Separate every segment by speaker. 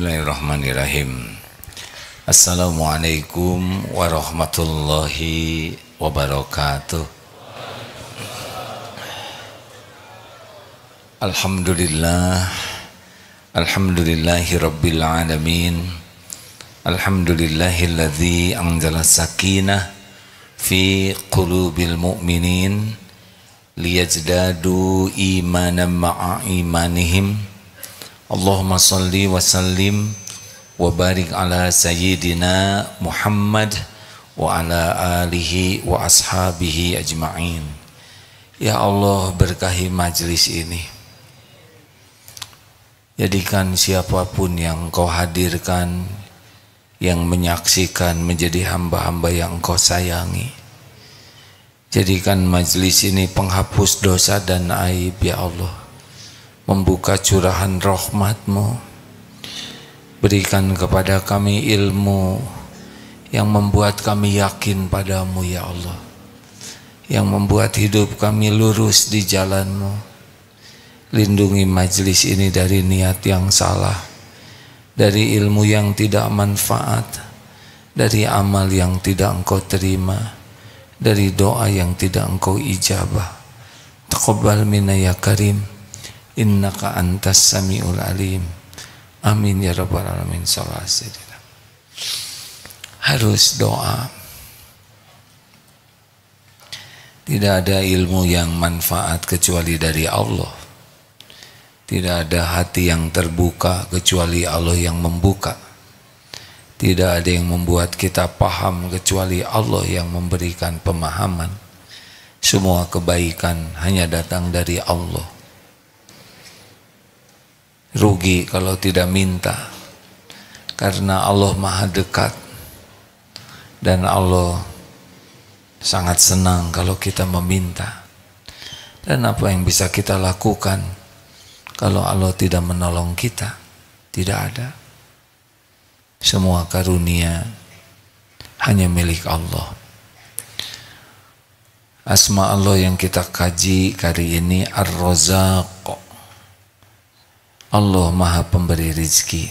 Speaker 1: Bismillahirrahmanirrahim. Assalamualaikum warahmatullahi wabarakatuh. Alhamdulillah, alhamdulillahi rabbil alamin. Alhamdulillahilladzi anzala sakinah fi qulubil mu'minin liyazdadu imanan ma'a imanihim. Allahumma salli wa sallim wa barik ala sayyidina Muhammad wa ala alihi wa ashabihi ajma'in. Ya Allah, berkahi majlis ini. Jadikan siapapun yang Engkau hadirkan, yang menyaksikan menjadi hamba-hamba yang Engkau sayangi. Jadikan majlis ini penghapus dosa dan aib, ya Allah. Membuka curahan rahmat-Mu. Berikan kepada kami ilmu yang membuat kami yakin padamu, ya Allah. Yang membuat hidup kami lurus di jalan-Mu. Lindungi majlis ini dari niat yang salah, dari ilmu yang tidak manfaat, dari amal yang tidak Engkau terima, dari doa yang tidak Engkau ijabah. Taqabbal minna ya Karim, innaka antas sami'ul alim. Amin ya rabbal alamin. Sallallahu alaihi wasallam. Harus doa. Tidak ada ilmu yang manfaat kecuali dari Allah. Tidak ada hati yang terbuka kecuali Allah yang membuka. Tidak ada yang membuat kita paham kecuali Allah yang memberikan pemahaman. Semua kebaikan hanya datang dari Allah. Rugi kalau tidak minta, karena Allah maha dekat dan Allah sangat senang kalau kita meminta. Dan apa yang bisa kita lakukan kalau Allah tidak menolong kita? Tidak ada. Semua karunia hanya milik Allah. Asma Allah yang kita kaji kali ini Ar-Razzaq. Allah maha pemberi rizki.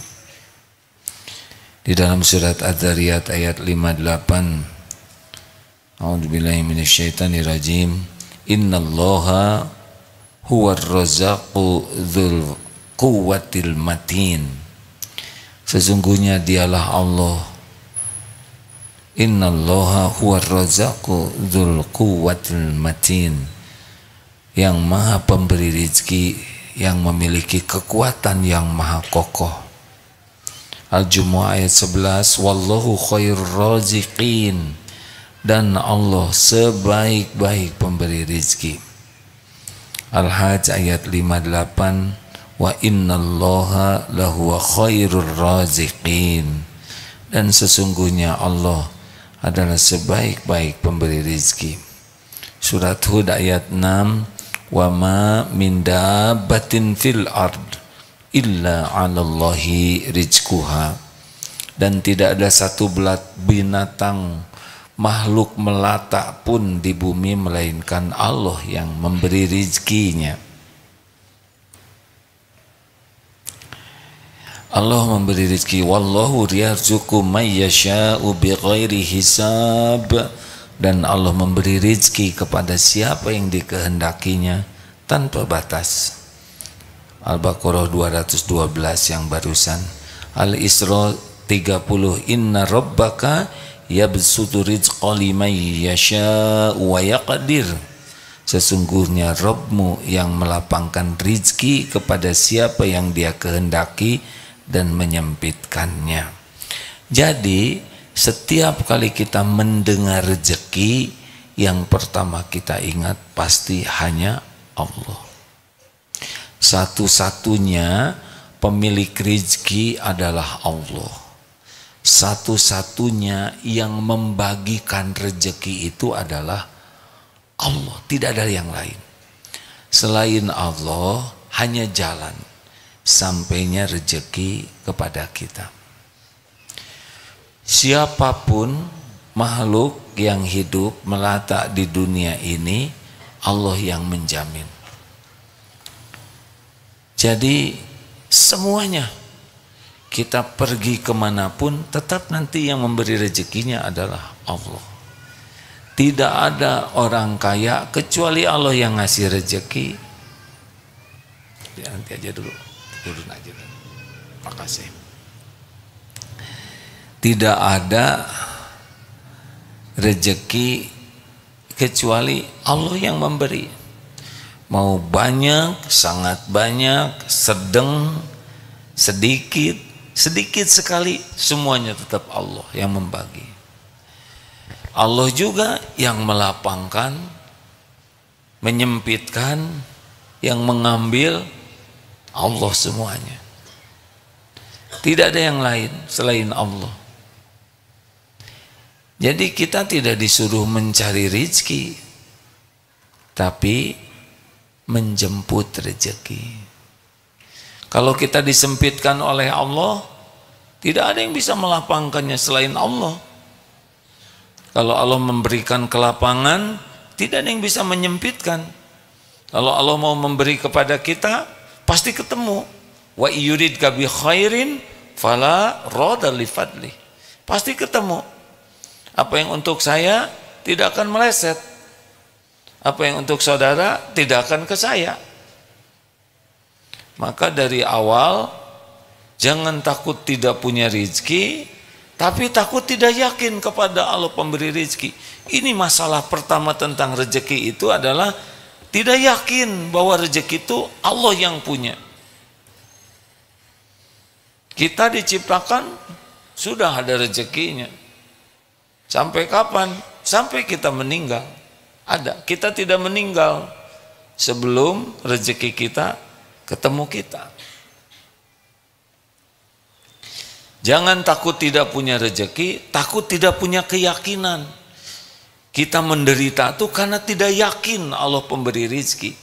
Speaker 1: Di dalam surat Az-Zariyat ayat 58, A'udzubillahi minasyaitonirrajim. Innallaha huwar razzaqu dzul quwwatil matin. Sesungguhnya dialah Allah. Innallaha huwar razzaqu dzul quwwatil matin. Yang maha pemberi rizki, yang memiliki kekuatan yang maha kokoh. Al-Jumu'ah ayat 11, wallahu khairur raziqin. Dan Allah sebaik-baik pemberi rizki. Al-Hajj ayat 58, wa innallaha lahuwa khairur raziqin. Dan sesungguhnya Allah adalah sebaik-baik pemberi rizki. Surat Hud ayat 6, wa ma min dabbatin fil ard illa 'alallahi rizquha. Dan tidak ada satu binatang makhluk melata pun di bumi melainkan Allah yang memberi rizkinya. Allah memberi rizki. Wallahu yarzuqu may yasha'u bighairi hisab. Dan Allah memberi rizki kepada siapa yang dikehendakinya tanpa batas. Al-Baqarah 212 yang barusan. Al-Isra 30, inna rabbaka yabsutu rizqa liman yasha'u wa yaqdir. Sesungguhnya Rabbmu yang melapangkan rizki kepada siapa yang Dia kehendaki dan menyempitkannya. Jadi setiap kali kita mendengar rezeki, yang pertama kita ingat pasti hanya Allah. Satu-satunya pemilik rezeki adalah Allah. Satu-satunya yang membagikan rezeki itu adalah Allah. Tidak ada yang lain. Selain Allah, hanya jalan sampainya rezeki kepada kita. Siapapun makhluk yang hidup melata di dunia ini, Allah yang menjamin. Jadi semuanya kita pergi kemanapun, tetap nanti yang memberi rezekinya adalah Allah. Tidak ada orang kaya kecuali Allah yang ngasih rezeki. Ya, nanti aja dulu, turun aja dulu. Makasih. Tidak ada rezeki kecuali Allah yang memberi. Mau banyak, sangat banyak, sedang, sedikit, sedikit sekali, semuanya tetap Allah yang membagi. Allah juga yang melapangkan, menyempitkan, yang mengambil, Allah semuanya. Tidak ada yang lain selain Allah. Jadi kita tidak disuruh mencari rezeki, tapi menjemput rezeki. Kalau kita disempitkan oleh Allah, tidak ada yang bisa melapangkannya selain Allah. Kalau Allah memberikan kelapangan, tidak ada yang bisa menyempitkan. Kalau Allah mau memberi kepada kita, pasti ketemu. Wa yuridka bi khairin fala radda li fadli. Pasti ketemu. Apa yang untuk saya tidak akan meleset. Apa yang untuk saudara tidak akan ke saya. Maka dari awal jangan takut tidak punya rezeki, tapi takut tidak yakin kepada Allah pemberi rezeki. Ini masalah pertama tentang rezeki itu adalah tidak yakin bahwa rezeki itu Allah yang punya. Kita diciptakan sudah ada rezekinya. Sampai kapan? Sampai kita meninggal. Ada. Kita tidak meninggal sebelum rezeki kita ketemu kita. Jangan takut tidak punya rezeki, takut tidak punya keyakinan. Kita menderita itu karena tidak yakin Allah pemberi rezeki.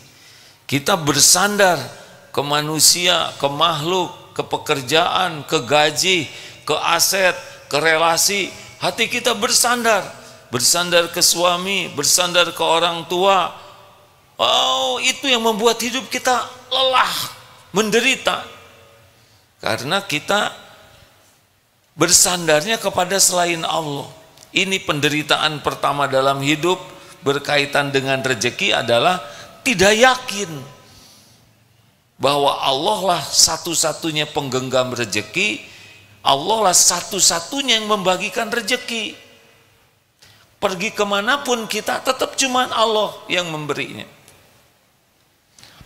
Speaker 1: Kita bersandar ke manusia, ke makhluk, ke pekerjaan, ke gaji, ke aset, ke relasi. Hati kita bersandar ke suami, bersandar ke orang tua. Oh, itu yang membuat hidup kita lelah, menderita. Karena kita bersandarnya kepada selain Allah. Ini penderitaan pertama dalam hidup berkaitan dengan rezeki adalah tidak yakin bahwa Allah lah satu-satunya penggenggam rezeki. Allah lah satu-satunya yang membagikan rezeki. Pergi kemanapun kita tetap cuma Allah yang memberinya.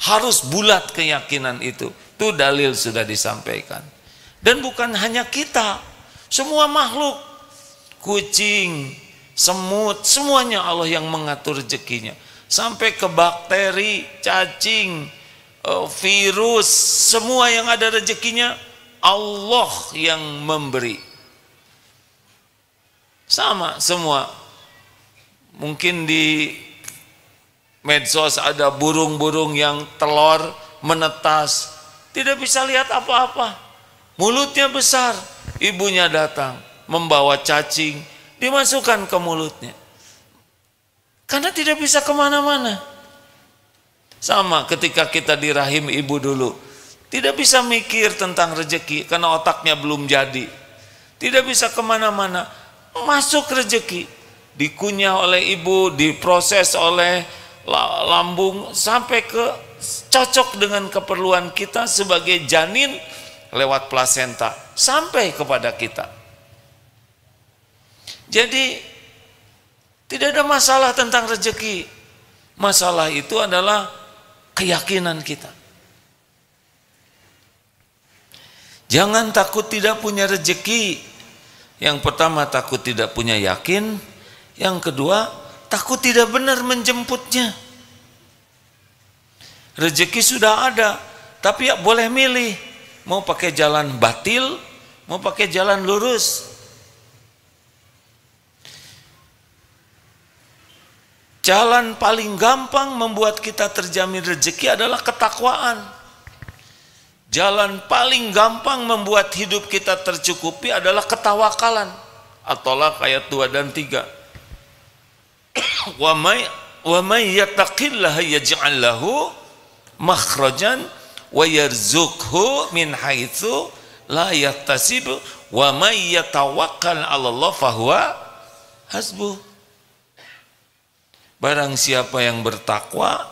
Speaker 1: Harus bulat keyakinan itu. Itu dalil sudah disampaikan. Dan bukan hanya kita, semua makhluk, kucing, semut, semuanya Allah yang mengatur rezekinya. Sampai ke bakteri, cacing, virus, semua yang ada rezekinya Allah yang memberi. Sama semua. Mungkin di medsos ada burung-burung yang telur menetas, tidak bisa lihat apa-apa. Mulutnya besar, ibunya datang membawa cacing, dimasukkan ke mulutnya. Karena tidak bisa kemana-mana. Sama ketika kita di rahim ibu dulu, tidak bisa mikir tentang rezeki karena otaknya belum jadi. Tidak bisa kemana-mana. Masuk rezeki, dikunyah oleh ibu, diproses oleh lambung sampai ke cocok dengan keperluan kita sebagai janin lewat plasenta sampai kepada kita. Jadi tidak ada masalah tentang rezeki. Masalah itu adalah keyakinan kita. Jangan takut tidak punya rezeki. Yang pertama takut tidak punya yakin. Yang kedua takut tidak benar menjemputnya. Rezeki sudah ada, tapi ya boleh milih. Mau pakai jalan batil, mau pakai jalan lurus. Jalan paling gampang membuat kita terjamin rezeki adalah ketakwaan. Jalan paling gampang membuat hidup kita tercukupi adalah ketawakalan. At-Tolaq ayat 2 dan 3. Wa may yattaqillaha yaj'al lahu makhrajan wa yarzuqhu min haitsu la yahtasib wa may yatawakkal 'alallah fahuwa hasbuh. Barang siapa yang bertakwa,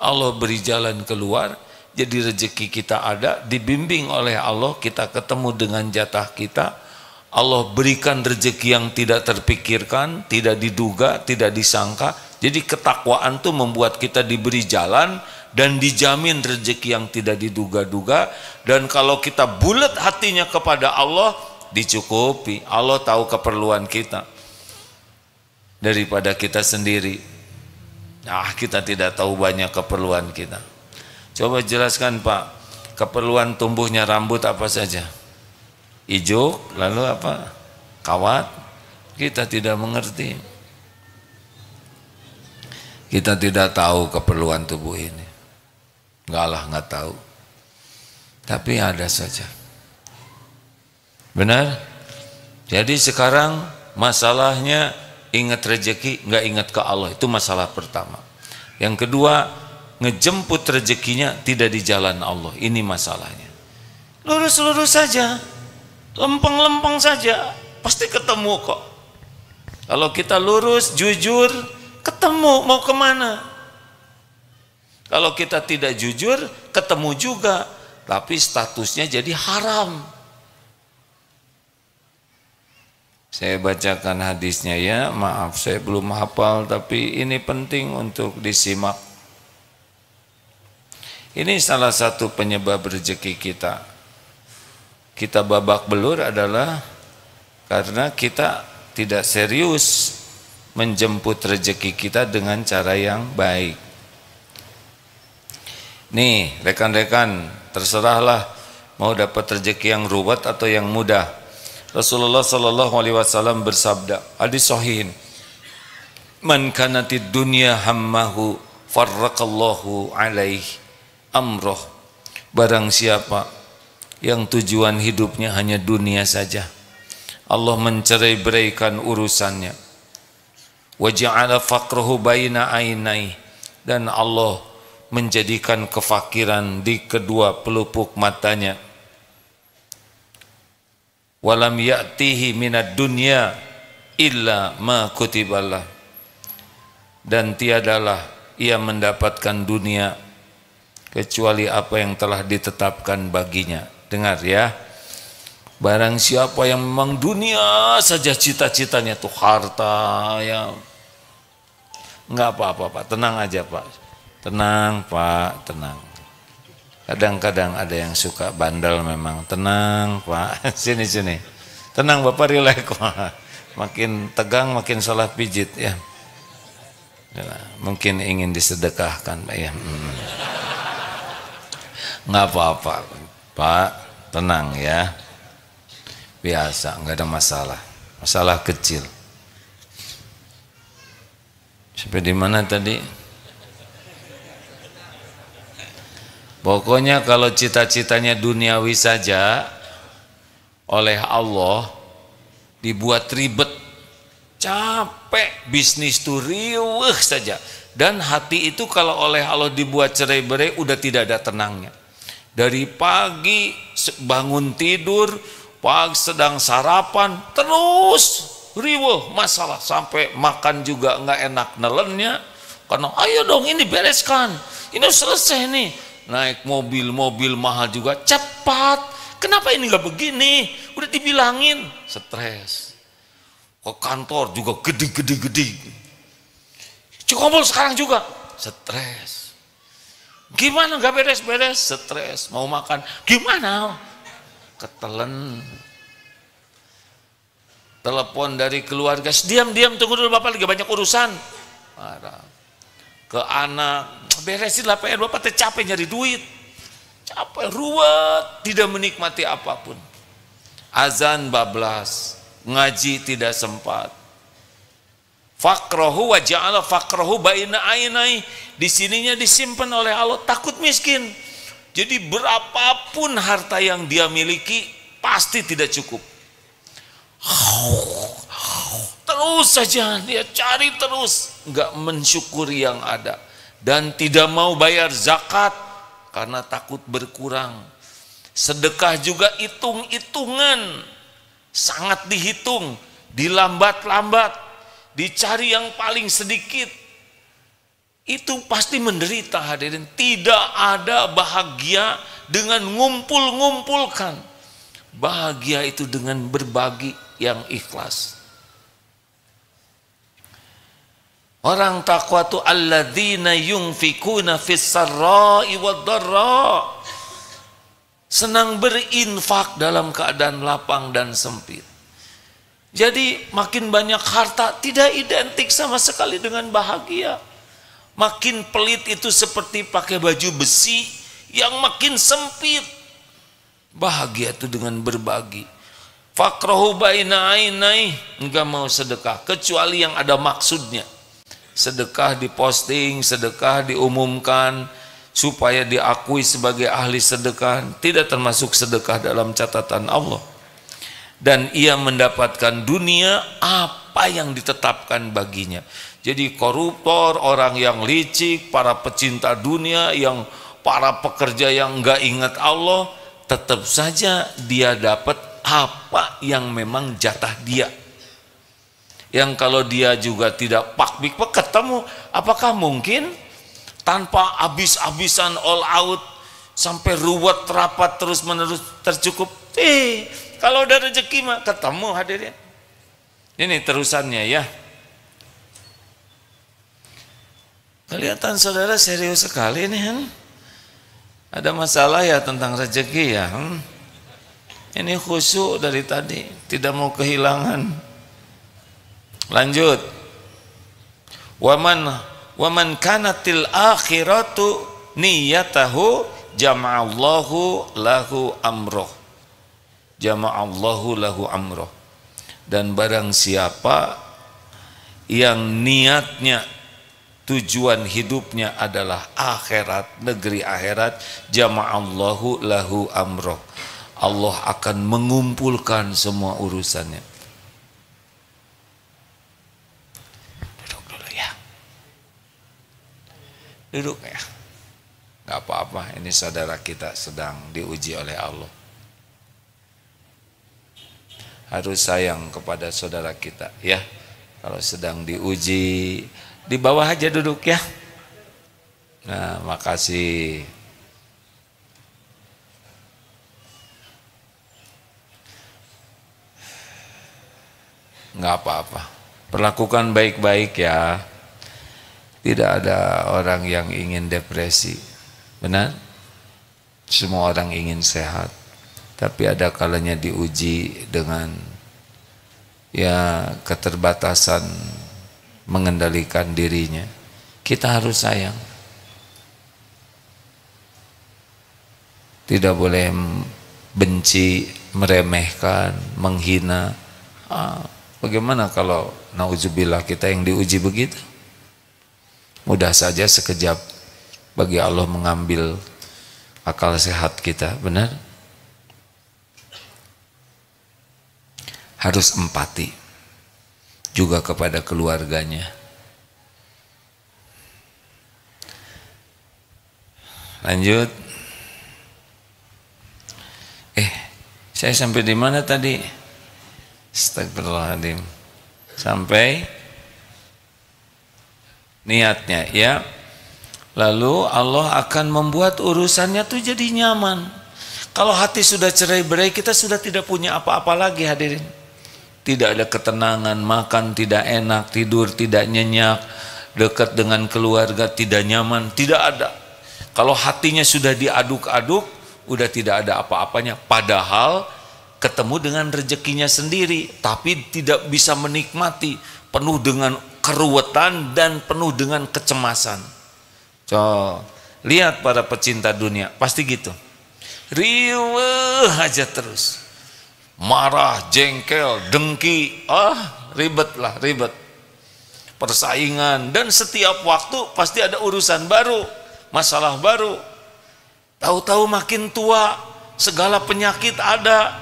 Speaker 1: Allah beri jalan keluar, jadi rezeki kita ada, dibimbing oleh Allah, kita ketemu dengan jatah kita. Allah berikan rezeki yang tidak terpikirkan, tidak diduga, tidak disangka. Jadi ketakwaan itu membuat kita diberi jalan dan dijamin rezeki yang tidak diduga-duga. Dan kalau kita bulat hatinya kepada Allah, dicukupi. Allah tahu keperluan kita daripada kita sendiri. Nah, kita tidak tahu banyak keperluan kita. Coba jelaskan Pak, keperluan tumbuhnya rambut apa saja? Ijuk, lalu apa? Kawat. Kita tidak mengerti. Kita tidak tahu keperluan tubuh ini. Enggak lah, enggak tahu. Tapi ada saja. Benar? Jadi sekarang masalahnya ingat rezeki, enggak ingat ke Allah. Itu masalah pertama. Yang kedua, ngejemput rezekinya tidak di jalan Allah. Ini masalahnya. Lurus-lurus saja, lempeng-lempeng saja, pasti ketemu kok. Kalau kita lurus, jujur, ketemu mau kemana. Kalau kita tidak jujur, ketemu juga, tapi statusnya jadi haram. Saya bacakan hadisnya ya, maaf saya belum hafal, tapi ini penting untuk disimak. Ini salah satu penyebab rezeki kita. Kita babak belur adalah karena kita tidak serius menjemput rezeki kita dengan cara yang baik. Nih rekan-rekan, terserahlah mau dapat rezeki yang ruwet atau yang mudah. Rasulullah sallallahu alaihi wasallam bersabda, hadis sahih, man kanatid dunya hammahu farraqallahu alaihi amroh. Barang siapa yang tujuan hidupnya hanya dunia saja, Allah mencerai-beraikan urusannya. Wa ja'ala faqrahu baina ainai, dan Allah menjadikan kefakiran di kedua pelupuk matanya. Walam ya'tihi minad dunya illa ma kutiballah, dan tiadalah ia mendapatkan dunia kecuali apa yang telah ditetapkan baginya. Dengar ya, barang siapa yang memang dunia saja cita-citanya tuh harta, ya enggak apa-apa Pak, tenang aja Pak, tenang Pak, tenang. Kadang-kadang ada yang suka bandel memang. Tenang Pak, sini tenang Bapak, rileks Pak. Makin tegang makin salah pijit ya. Mungkin ingin disedekahkan Pak ya. Nggak apa-apa Pak, tenang ya, biasa, nggak ada masalah, masalah kecil. Sampai di mana tadi? Pokoknya kalau cita-citanya duniawi saja, oleh Allah dibuat ribet, capek, bisnis itu riuh saja. Dan hati itu kalau oleh Allah dibuat cerai-berai, udah tidak ada tenangnya. Dari pagi bangun tidur, pagi sedang sarapan, terus riuh masalah, sampai makan juga nggak enak nelennya. Karena ayo dong ini bereskan, ini selesai nih. Naik mobil mahal juga cepat. Kenapa ini nggak begini? Udah dibilangin, stres. Ke kantor juga gede. Cikobol sekarang juga stres. Gimana nggak beres-beres? Stres. Mau makan gimana? Ketelen. Telepon dari keluarga, diam-diam tunggu dulu Bapak lagi banyak urusan. Marah. Ke anak, beresin lah PR, Bapak capek nyari duit, capek, ruwet, tidak menikmati apapun. Azan bablas, ngaji tidak sempat. Faqrahu wa ja'ala faqrahu baina ainai, di sininya disimpan oleh Allah, takut miskin. Jadi berapapun harta yang dia miliki pasti tidak cukup. Terus saja dia cari terus, nggak mensyukuri yang ada, dan tidak mau bayar zakat karena takut berkurang. Sedekah juga hitung-hitungan, sangat dihitung, dilambat-lambat, dicari yang paling sedikit. Itu pasti menderita hadirin. Tidak ada bahagia dengan ngumpul-ngumpulkan. Bahagia itu dengan berbagi yang ikhlas. Orang takwa itu alladzina yunfikuna fis sarra'i wad dharra. Senang berinfak dalam keadaan lapang dan sempit. Jadi makin banyak harta tidak identik sama sekali dengan bahagia. Makin pelit itu seperti pakai baju besi yang makin sempit. Bahagia itu dengan berbagi. Fakrahu baina ainai, enggak mau sedekah kecuali yang ada maksudnya. Sedekah diposting, sedekah diumumkan supaya diakui sebagai ahli sedekah, tidak termasuk sedekah dalam catatan Allah. Dan ia mendapatkan dunia apa yang ditetapkan baginya. Jadi koruptor, orang yang licik, para pecinta dunia, yang para pekerja yang enggak ingat Allah, tetap saja dia dapat apa yang memang jatah dia. Yang kalau dia juga tidak pakbik ketemu, apakah mungkin tanpa habis-habisan all out sampai ruwet rapat terus menerus tercukup? Kalau ada rezeki mah ketemu hadirin. Ini terusannya ya. Kelihatan saudara serius sekali nih kan? Ada masalah ya tentang rezeki ya. Ini khusyuk dari tadi, tidak mau kehilangan. Lanjut. Waman kanatil akhiratu niyatahu jama'allahu lahu amroh. Jama'allahu lahu amroh. Dan barang siapa yang niatnya, tujuan hidupnya adalah akhirat, negeri akhirat, jama'allahu lahu amroh. Allah akan mengumpulkan semua urusannya. Duduk ya, nggak apa-apa. Ini saudara kita sedang diuji oleh Allah. Harus sayang kepada saudara kita ya. Kalau sedang diuji, di bawah aja duduk ya. Nah, makasih. Nggak apa-apa. Perlakukan baik-baik ya. Tidak ada orang yang ingin depresi, benar? Semua orang ingin sehat, tapi ada kalanya diuji dengan ya keterbatasan mengendalikan dirinya. Kita harus sayang. Tidak boleh benci, meremehkan, menghina. Bagaimana kalau nauzubillah kita yang diuji begitu? Mudah saja sekejap bagi Allah mengambil akal sehat kita, benar? Harus empati juga kepada keluarganya. Lanjut. Saya sampai di mana tadi? Astagfirullahaladzim. Sampai niatnya ya. Lalu Allah akan membuat urusannya tuh jadi nyaman. Kalau hati sudah cerai-berai, kita sudah tidak punya apa-apa lagi hadirin. Tidak ada ketenangan, makan tidak enak, tidur tidak nyenyak, dekat dengan keluarga tidak nyaman, tidak ada. Kalau hatinya sudah diaduk-aduk, udah tidak ada apa-apanya. Padahal ketemu dengan rezekinya sendiri, tapi tidak bisa menikmati, penuh dengan keruwetan dan penuh dengan kecemasan. Lihat para pecinta dunia, pasti gitu. Riweuh aja terus. Marah, jengkel, dengki, ribet. Persaingan, dan setiap waktu pasti ada urusan baru, masalah baru. Tahu-tahu makin tua, segala penyakit ada.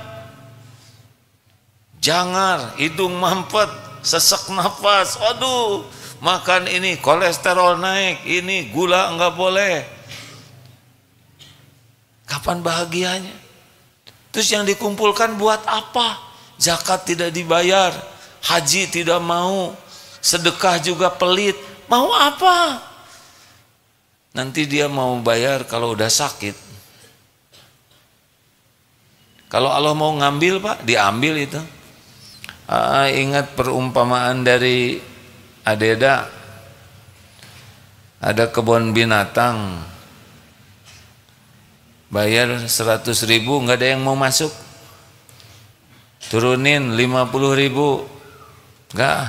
Speaker 1: Jangar, hidung mampet, sesak nafas, aduh, makan ini, kolesterol naik, ini gula enggak boleh. Kapan bahagianya? Terus yang dikumpulkan buat apa? Zakat tidak dibayar, haji tidak mau, sedekah juga pelit. Mau apa? Nanti dia mau bayar kalau udah sakit. Kalau Allah mau ngambil Pak, diambil itu. Ingat perumpamaan dari Adeda. Ada kebun binatang, bayar 100.000, nggak ada yang mau masuk. Turunin 50.000, nggak,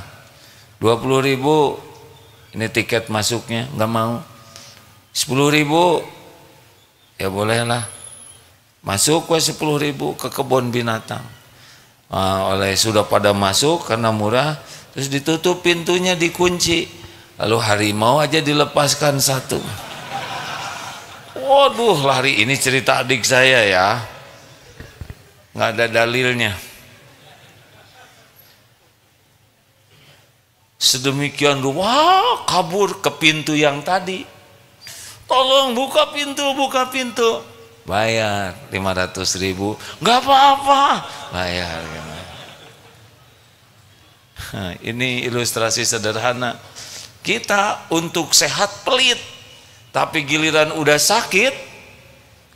Speaker 1: 20.000, ini tiket masuknya, nggak mau. 10.000, ya bolehlah. Masuk ke 10.000 ke kebun binatang. Oleh sudah pada masuk karena murah, terus ditutup pintunya, dikunci. Lalu harimau aja dilepaskan satu. Waduh, lari. Ini cerita adik saya ya, nggak ada dalilnya. Sedemikian rupa, kabur ke pintu yang tadi. Tolong buka pintu, buka pintu. Bayar 500.000, nggak apa-apa, bayar. Ini ilustrasi sederhana. Kita untuk sehat pelit, tapi giliran udah sakit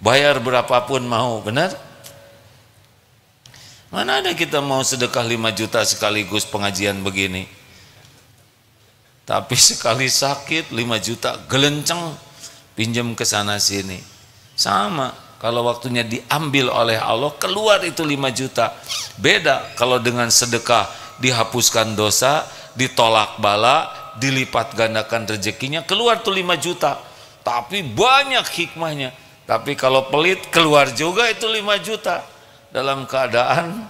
Speaker 1: bayar berapapun mau, benar? Mana ada kita mau sedekah 5 juta sekaligus pengajian begini, tapi sekali sakit 5 juta gelenceng, pinjam ke sana sini. Sama kalau waktunya diambil oleh Allah, keluar itu 5 juta. Beda kalau dengan sedekah, dihapuskan dosa, ditolak bala, dilipat gandakan rezekinya, keluar tuh 5 juta. Tapi banyak hikmahnya. Tapi kalau pelit, keluar juga itu 5 juta. Dalam keadaan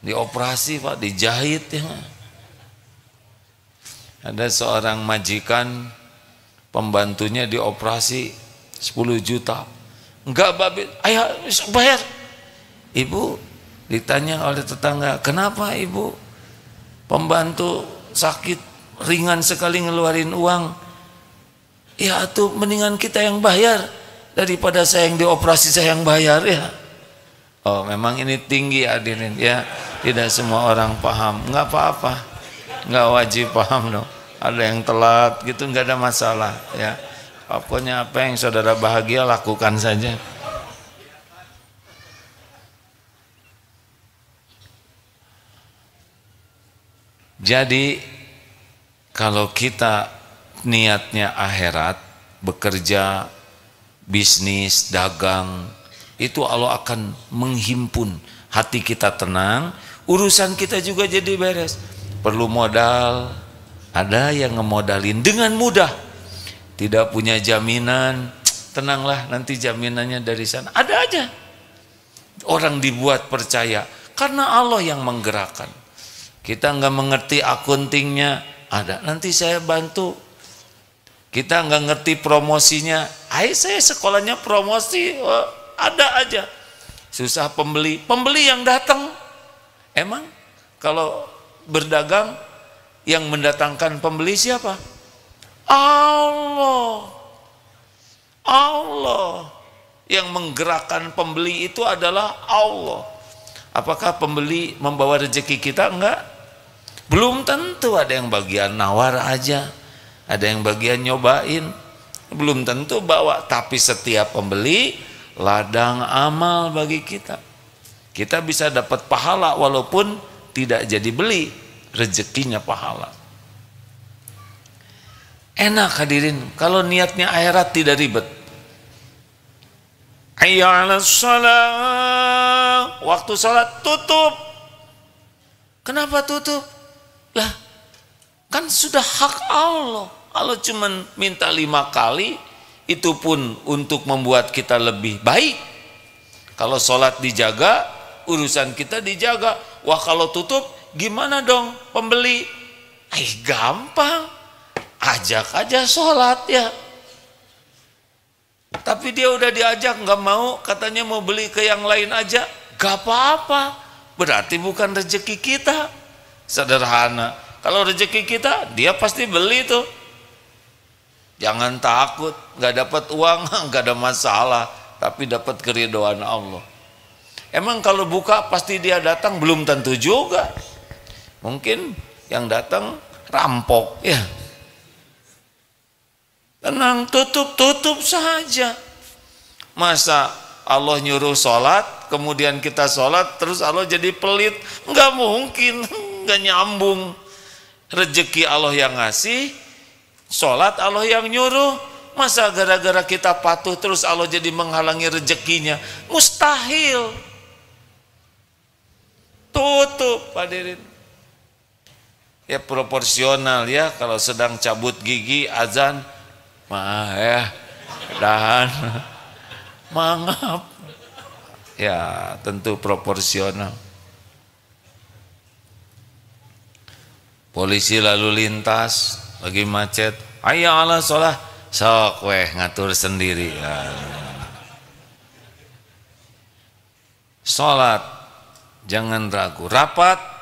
Speaker 1: dioperasi Pak, dijahit ya. Ada seorang majikan, pembantunya dioperasi 10 juta. Enggak babi, ayo bayar. Ibu ditanya oleh tetangga, kenapa ibu? Pembantu sakit ringan sekali ngeluarin uang. Ya tuh mendingan kita yang bayar daripada saya yang dioperasi, saya yang bayar ya. Oh memang ini tinggi hadirin ya, tidak semua orang paham. Nggak apa-apa, nggak wajib paham dong. Ada yang telat gitu nggak ada masalah ya. Pokoknya apa yang saudara bahagia lakukan saja. Jadi kalau kita niatnya akhirat, bekerja, bisnis, dagang, itu Allah akan menghimpun, hati kita tenang, urusan kita juga jadi beres. Perlu modal, ada yang ngemodalin dengan mudah. Tidak punya jaminan, tenanglah nanti jaminannya dari sana. Ada aja. Orang dibuat percaya karena Allah yang menggerakkan. Kita nggak mengerti akuntingnya, ada nanti saya bantu. Kita nggak ngerti promosinya, saya sekolahnya promosi, ada aja. Susah pembeli yang datang. Emang kalau berdagang yang mendatangkan pembeli siapa? Allah. Allah yang menggerakkan pembeli itu adalah Allah. Apakah pembeli membawa rezeki kita? Enggak. Belum tentu, ada yang bagian nawar aja, ada yang bagian nyobain, belum tentu bawa. Tapi setiap pembeli ladang amal bagi kita. Kita bisa dapat pahala walaupun tidak jadi beli, rezekinya pahala. Enak hadirin, kalau niatnya akhirat tidak ribet. Hayya 'alas shalah, waktu salat tutup. Kenapa tutup? Lah, kan sudah hak Allah. Allah cuma minta 5 kali, itu pun untuk membuat kita lebih baik. Kalau sholat dijaga, urusan kita dijaga. Wah kalau tutup, gimana dong pembeli? Gampang, ajak aja sholat ya. Tapi dia udah diajak nggak mau, katanya mau beli ke yang lain aja, gak apa-apa. Berarti bukan rezeki kita. Sederhana, kalau rezeki kita dia pasti beli tuh. Jangan takut, nggak dapat uang nggak ada masalah, tapi dapat keridhaan Allah. Emang kalau buka pasti dia datang? Belum tentu juga. Mungkin yang datang rampok, ya. Tenang, tutup saja. Masa Allah nyuruh sholat, kemudian kita sholat, terus Allah jadi pelit? Enggak mungkin, enggak nyambung. Rezeki Allah yang ngasih, sholat Allah yang nyuruh. Masa gara-gara kita patuh terus Allah jadi menghalangi rezekinya? Mustahil. Tutup, hadirin. Ya proporsional ya, kalau sedang cabut gigi azan, maaf ya, dahan, maaf. Ya tentu proporsional. Polisi lalu lintas lagi macet, ayo ala sholah, sok weh ngatur sendiri. Sholat jangan ragu. Rapat,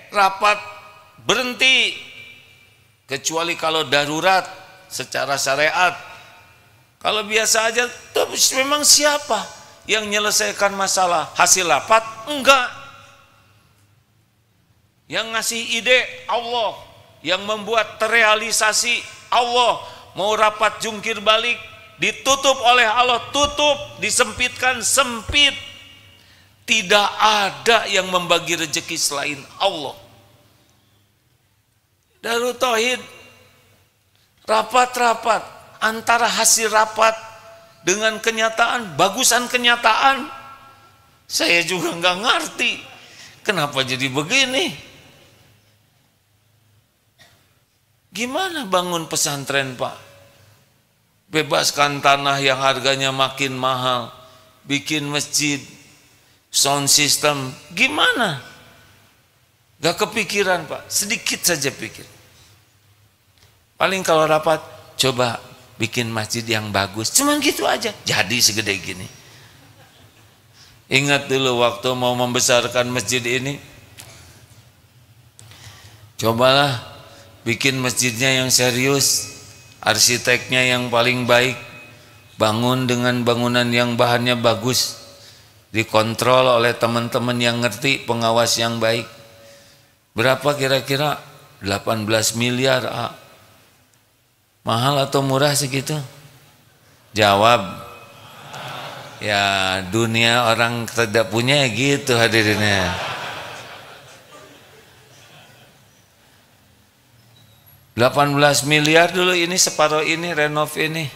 Speaker 1: rapat berhenti kecuali kalau darurat secara syariat. Kalau biasa aja, terus memang siapa yang menyelesaikan masalah? Hasil rapat? Enggak. Yang ngasih ide Allah, yang membuat terrealisasi Allah. Mau rapat jungkir balik, ditutup oleh Allah, tutup, disempitkan, sempit. Tidak ada yang membagi rezeki selain Allah. Darul Tauhid rapat-rapat, antara hasil rapat dengan kenyataan, bagusan kenyataan, saya juga nggak ngerti kenapa jadi begini. Gimana bangun pesantren, Pak? Bebaskan tanah yang harganya makin mahal, bikin masjid, sound system, gimana? Gak kepikiran, Pak, sedikit saja pikir. Paling kalau rapat, coba bikin masjid yang bagus, cuman gitu aja, jadi segede gini. Ingat dulu waktu mau membesarkan masjid ini, cobalah bikin masjidnya yang serius, arsiteknya yang paling baik, bangun dengan bangunan yang bahannya bagus, dikontrol oleh teman-teman yang ngerti, pengawas yang baik. Berapa kira-kira? 18 miliar. Mahal atau murah segitu? Jawab. Ya dunia orang tidak punya gitu hadirinnya. 18 miliar dulu ini, separuh ini renov ini.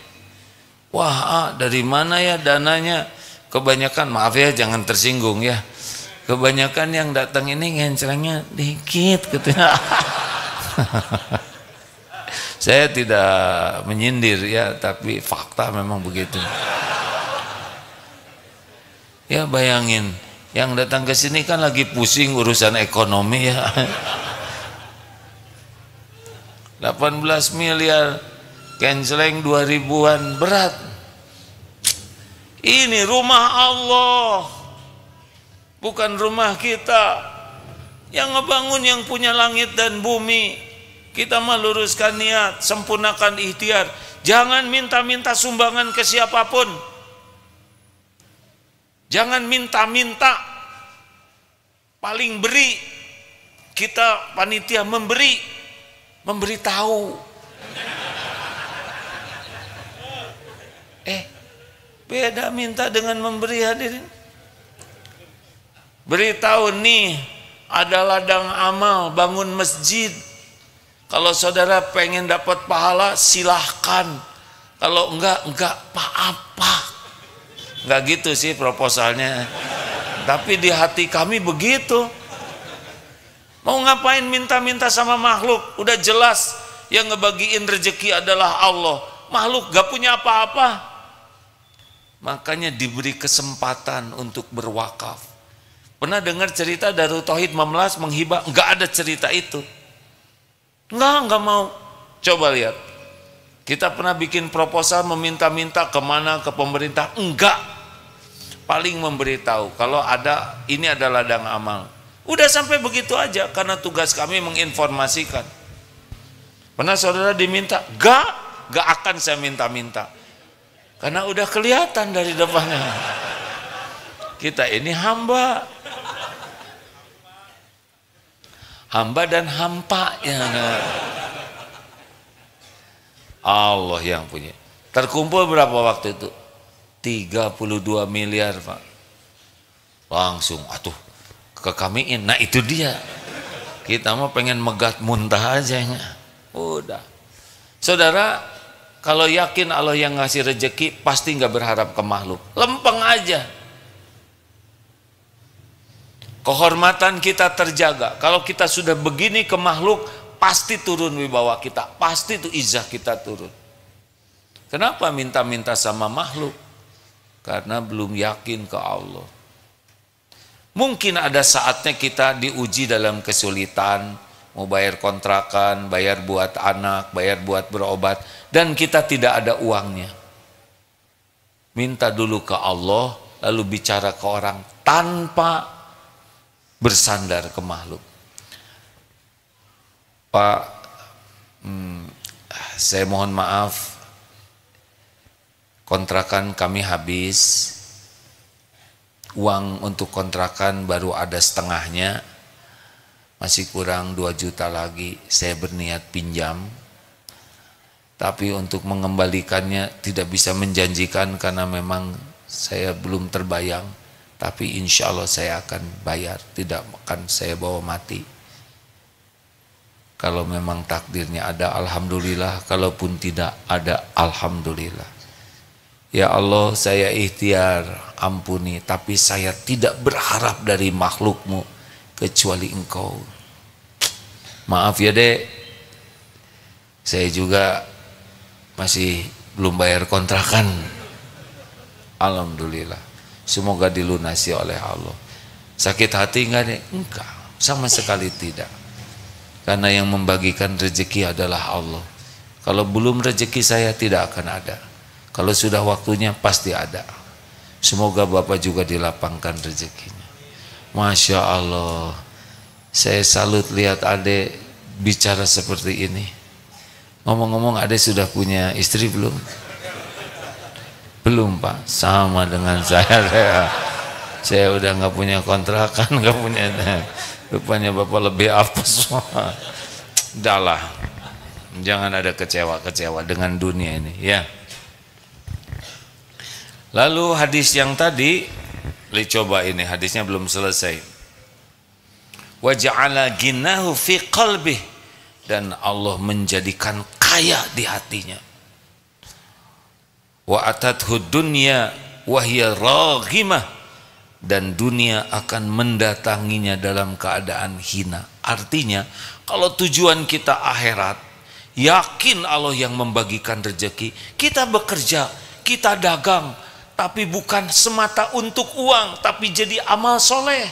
Speaker 1: Wah, dari mana ya dananya? Kebanyakan, maaf ya jangan tersinggung ya, kebanyakan yang datang ini ngencelengnya dikit gitu. Saya tidak menyindir ya, tapi fakta memang begitu. Ya bayangin, yang datang ke sini kan lagi pusing urusan ekonomi ya. 18 miliar, kenceleng 2000-an, berat. Ini rumah Allah, bukan rumah kita. Yang ngebangun yang punya langit dan bumi. Kita mah luruskan niat, sempurnakan ikhtiar. Jangan minta-minta sumbangan ke siapapun. Jangan minta-minta. Paling beri, kita panitia memberitahu. Beda minta dengan memberi, hadirin. Beritahu nih, ada ladang amal, bangun masjid. Kalau saudara pengen dapat pahala, silahkan. Kalau enggak apa-apa. Enggak gitu sih proposalnya. Tapi di hati kami begitu. Mau ngapain minta-minta sama makhluk? Udah jelas yang ngebagiin rezeki adalah Allah. Makhluk gak punya apa-apa. Makanya diberi kesempatan untuk berwakaf. Pernah dengar cerita Darul Tauhid Mamlas menghibah? Enggak ada cerita itu. Enggak mau. Coba lihat. Kita pernah bikin proposal meminta-minta kemana, ke pemerintah? Enggak. Paling memberitahu kalau ada, ini ada ladang amal. Udah sampai begitu aja, karena tugas kami menginformasikan. Pernah saudara diminta? Gak akan saya minta-minta. Karena udah kelihatan dari depannya. Kita ini hamba. Hamba dan hampa ya. Allah yang punya. Terkumpul berapa waktu itu? 32 miliar Pak. Langsung atuh ke kamiin. Nah itu dia. Kita mah pengen megat muntah aja ya. Udah. Saudara, kalau yakin Allah yang ngasih rezeki pasti nggak berharap ke makhluk. Lempeng aja. Kehormatan kita terjaga. Kalau kita sudah begini ke makhluk, pasti turun wibawa kita, pasti itu izah kita turun. Kenapa minta-minta sama makhluk? Karena belum yakin ke Allah. Mungkin ada saatnya kita diuji dalam kesulitan, mau bayar kontrakan, bayar buat anak, bayar buat berobat, dan kita tidak ada uangnya. Minta dulu ke Allah, lalu bicara ke orang tanpa bersandar ke makhluk. Pak, saya mohon maaf, kontrakan kami habis, uang untuk kontrakan baru ada setengahnya, masih kurang 2 juta lagi, saya berniat pinjam, tapi untuk mengembalikannya tidak bisa menjanjikan karena memang saya belum terbayang, tapi insya Allah saya akan bayar, tidak akan saya bawa mati. Kalau memang takdirnya ada, alhamdulillah. Kalaupun tidak ada, alhamdulillah. Ya Allah, saya ikhtiar, ampuni. Tapi saya tidak berharap dari makhlukmu kecuali engkau. Maaf ya dek, saya juga masih belum bayar kontrakan. Alhamdulillah. Semoga dilunasi oleh Allah. Sakit hati enggak dek? Enggak, sama sekali tidak. Karena yang membagikan rezeki adalah Allah. Kalau belum rezeki saya tidak akan ada. Kalau sudah waktunya pasti ada. Semoga Bapak juga dilapangkan rezekinya. Masya Allah. Saya salut lihat adek bicara seperti ini. Ngomong-ngomong, adek sudah punya istri belum? Belum Pak. Sama dengan saya. Saya udah nggak punya kontrakan, nggak punya. Rupanya Bapak lebih apes. Udahlah, jangan ada kecewa-kecewa dengan dunia ini ya. Lalu hadis yang tadi, coba ini hadisnya belum selesai. Wa ja'ala ghinahu fi qalbih, dan Allah menjadikan kaya di hatinya. Wa atathu dunya wa hiya raghimah, dan dunia akan mendatanginya dalam keadaan hina. Artinya kalau tujuan kita akhirat, yakin Allah yang membagikan rezeki, kita bekerja, kita dagang, tapi bukan semata untuk uang, tapi jadi amal soleh.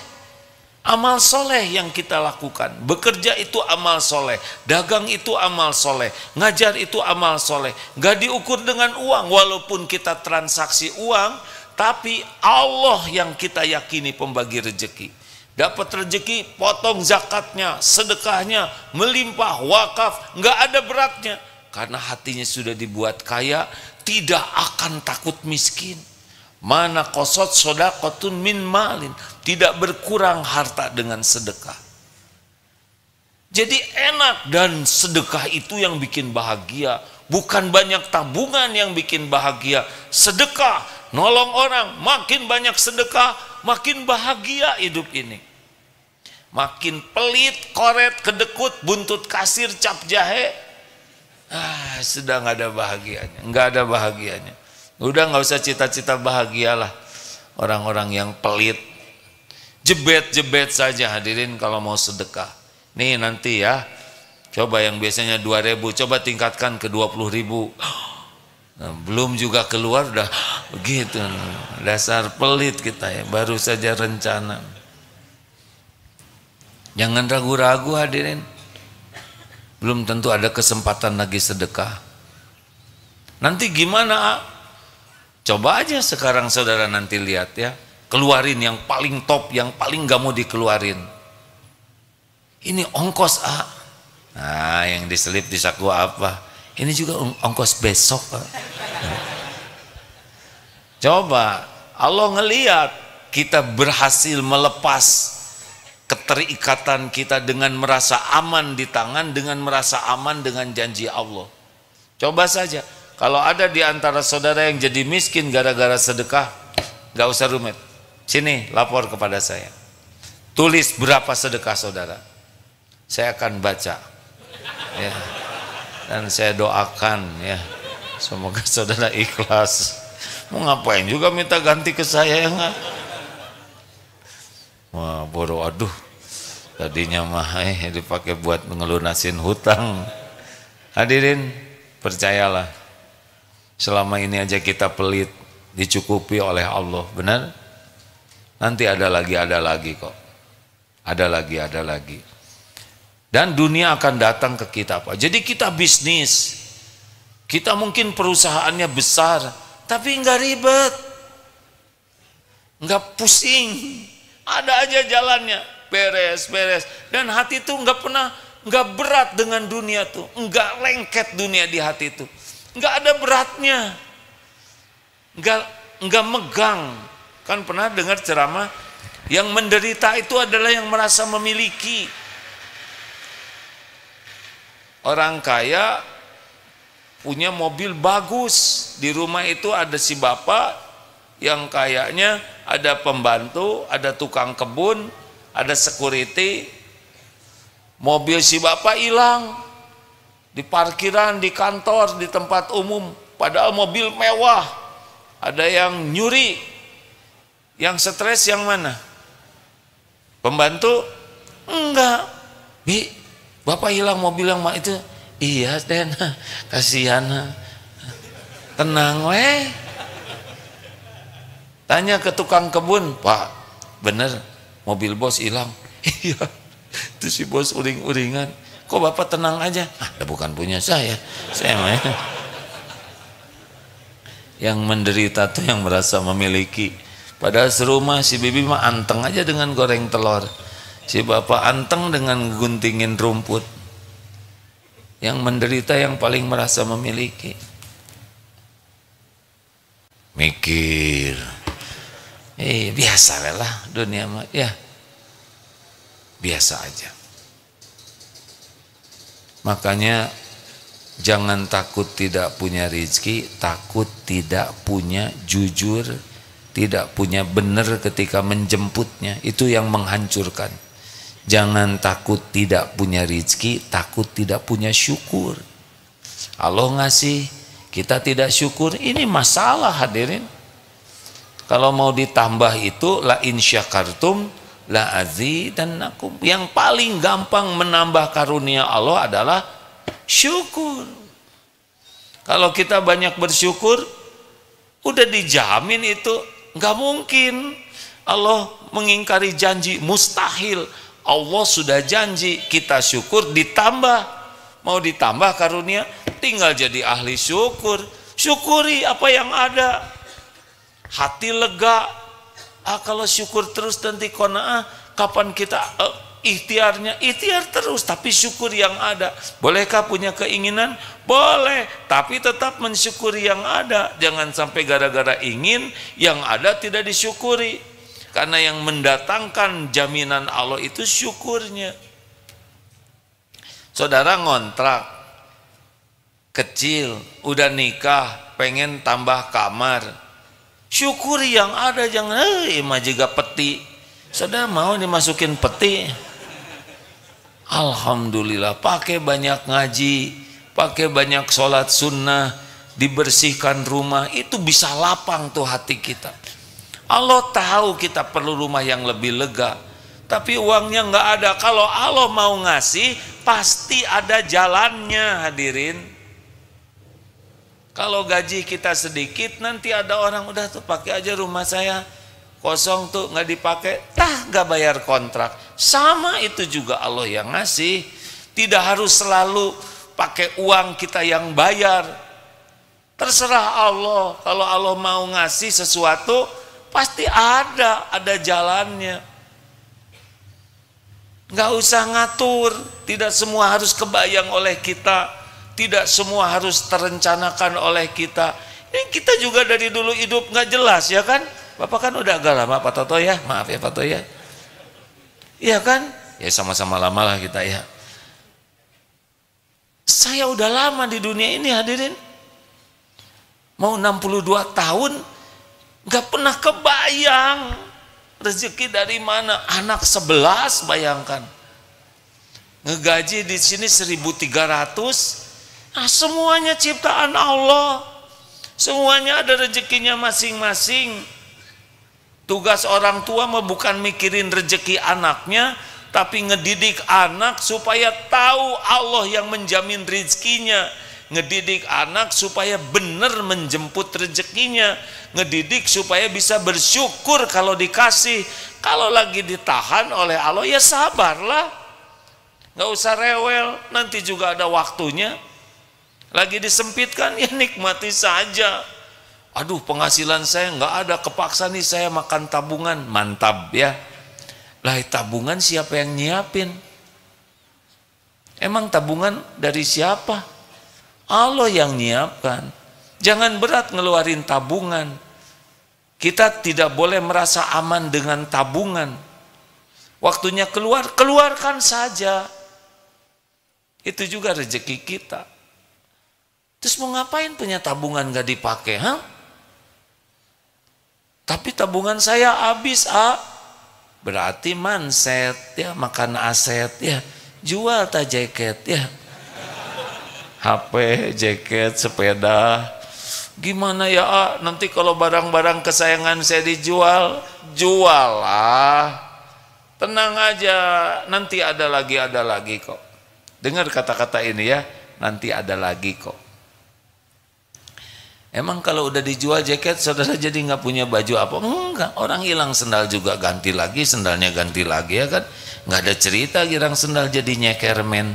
Speaker 1: Amal soleh yang kita lakukan. Bekerja itu amal soleh, dagang itu amal soleh, ngajar itu amal soleh. Gak diukur dengan uang, walaupun kita transaksi uang, tapi Allah yang kita yakini pembagi rezeki. Dapat rezeki, potong zakatnya, sedekahnya, melimpah, wakaf, nggak ada beratnya. Karena hatinya sudah dibuat kaya, tidak akan takut miskin. Mana qasat shadaqatun min malin, tidak berkurang harta dengan sedekah. Jadi enak, dan sedekah itu yang bikin bahagia. Bukan banyak tabungan yang bikin bahagia, sedekah. Nolong orang, makin banyak sedekah, makin bahagia hidup ini. Makin pelit, koret, kedekut, buntut kasir, cap jahe, sudah nggak ada bahagianya, nggak ada bahagianya. Udah nggak usah cita-cita bahagialah orang-orang yang pelit. Jebet-jebet saja hadirin kalau mau sedekah. Nih nanti ya, coba yang biasanya 2.000, coba tingkatkan ke 20.000. Nah, belum juga keluar udah begitu. Dasar pelit kita ya, baru saja rencana. Jangan ragu-ragu hadirin. Belum tentu ada kesempatan lagi sedekah. Nanti gimana? Coba aja sekarang saudara nanti lihat ya. Keluarin yang paling top, yang paling gak mau dikeluarin. Ini ongkos Nah, yang diselip di saku apa? Ini juga ongkos besok. Coba Allah ngelihat kita berhasil melepas keterikatan kita dengan merasa aman di tangan, dengan merasa aman dengan janji Allah. Coba saja, kalau ada di antara saudara yang jadi miskin gara-gara sedekah, gak usah rumit. Sini, lapor kepada saya. Tulis berapa sedekah saudara. Saya akan baca. Ya. Dan saya doakan ya, semoga saudara ikhlas. Mau ngapain juga minta ganti ke saya ya enggak? Wah, bodoh, aduh. Tadinya mah dipakai buat ngelunasin hutang. Hadirin, percayalah. Selama ini aja kita pelit, dicukupi oleh Allah, benar? Nanti ada lagi kok. Ada lagi. Dan dunia akan datang ke kita, Pak. Jadi kita bisnis. Kita mungkin perusahaannya besar, tapi enggak ribet. Enggak pusing. Ada aja jalannya, beres. Dan hati itu enggak berat dengan dunia tuh, enggak lengket dunia di hati itu, enggak ada beratnya, enggak megang. Kan pernah dengar ceramah, yang menderita itu adalah yang merasa memiliki. Orang kaya punya mobil bagus, di rumah itu ada si bapak yang kayaknya ada pembantu, ada tukang kebun, ada security. Mobil si bapak hilang di parkiran, di kantor, di tempat umum, padahal mobil mewah. Ada yang nyuri. Yang stres yang mana? Pembantu? Enggak. Bi, bapak hilang mobil yang itu. Iya Den, kasihan. Tenang weh. Tanya ke tukang kebun, Pak, bener mobil bos hilang? Iya. Itu si bos uring-uringan. Kok bapak tenang aja? Bukan punya saya mah. Yang menderita tuh yang merasa memiliki. Padahal serumah si bibi mah anteng aja dengan goreng telur. Si bapak anteng dengan guntingin rumput. Yang menderita yang paling merasa memiliki. Mikir. Biasa lah dunia mah ya. Biasa aja. Makanya jangan takut tidak punya rezeki, takut tidak punya jujur, tidak punya benar ketika menjemputnya. Itu yang menghancurkan. Jangan takut tidak punya rezeki, takut tidak punya syukur. Allah ngasih, kita tidak syukur, ini masalah hadirin. Kalau mau ditambah itu la in syakartum la azidannakum. Yang paling gampang menambah karunia Allah adalah syukur. Kalau kita banyak bersyukur, udah dijamin itu. Nggak mungkin Allah mengingkari janji, mustahil. Allah sudah janji, kita syukur ditambah. Mau ditambah karunia, tinggal jadi ahli syukur. Syukuri apa yang ada, hati lega. Kalau syukur terus nanti qanaah, kapan kita ikhtiarnya? Ikhtiar terus, tapi syukur yang ada. Bolehkah punya keinginan? Boleh, tapi tetap mensyukuri yang ada. Jangan sampai gara-gara ingin yang ada tidak disyukuri. Karena yang mendatangkan jaminan Allah itu syukurnya. Saudara ngontrak kecil, udah nikah, pengen tambah kamar. Syukuri yang ada, jangan mah juga peti. Saudara mau dimasukin peti? Alhamdulillah, pakai banyak ngaji, pakai banyak sholat sunnah, dibersihkan rumah, itu bisa lapang tuh hati kita. Allah tahu kita perlu rumah yang lebih lega, tapi uangnya nggak ada. Kalau Allah mau ngasih, pasti ada jalannya hadirin. Kalau gaji kita sedikit, nanti ada orang udah tuh pakai aja rumah saya kosong tuh nggak dipakai, nggak bayar kontrak. Sama itu juga Allah yang ngasih. Tidak harus selalu pakai uang kita yang bayar. Terserah Allah. Kalau Allah mau ngasih sesuatu, pasti ada jalannya. Nggak usah ngatur. Tidak semua harus kebayang oleh kita. Tidak semua harus terencanakan oleh kita. Ini kita juga dari dulu hidup nggak jelas ya kan? Bapak kan udah agak lama Pak Toto ya, maaf ya Pak Toto ya. Iya kan? Ya sama-sama lama lah kita ya. Saya udah lama di dunia ini hadirin. Mau 62 tahun, gak pernah kebayang rezeki dari mana. Anak 11 bayangkan. Ngegaji di sini 1.300. Nah, semuanya ciptaan Allah. Semuanya ada rezekinya masing-masing. Tugas orang tua mah bukan mikirin rezeki anaknya, tapi ngedidik anak supaya tahu Allah yang menjamin rezekinya. Ngedidik anak supaya benar menjemput rezekinya. Ngedidik supaya bisa bersyukur kalau dikasih. Kalau lagi ditahan oleh Allah ya sabarlah. Gak usah rewel, nanti juga ada waktunya. Lagi disempitkan ya nikmati saja. Aduh penghasilan saya nggak ada, kepaksa nih saya makan tabungan. Mantap ya. Lah tabungan siapa yang nyiapin? Emang tabungan dari siapa? Allah yang nyiapkan. Jangan berat ngeluarin tabungan. Kita tidak boleh merasa aman dengan tabungan. Waktunya keluar, keluarkan saja. Itu juga rezeki kita. Terus mau ngapain punya tabungan gak dipakai? Tapi tabungan saya habis, berarti manset ya, makan aset ya, jual tak jaket ya, HP, jaket, sepeda. Gimana ya nanti kalau barang-barang kesayangan saya dijual, jual lah. Tenang aja, nanti ada lagi kok. Dengar kata-kata ini ya, nanti ada lagi kok. Emang kalau udah dijual jaket, saudara jadi nggak punya baju apa? Enggak, orang hilang sendal juga ganti lagi, sendalnya ganti lagi ya kan? Nggak ada cerita hilang sendal jadi nyekermen.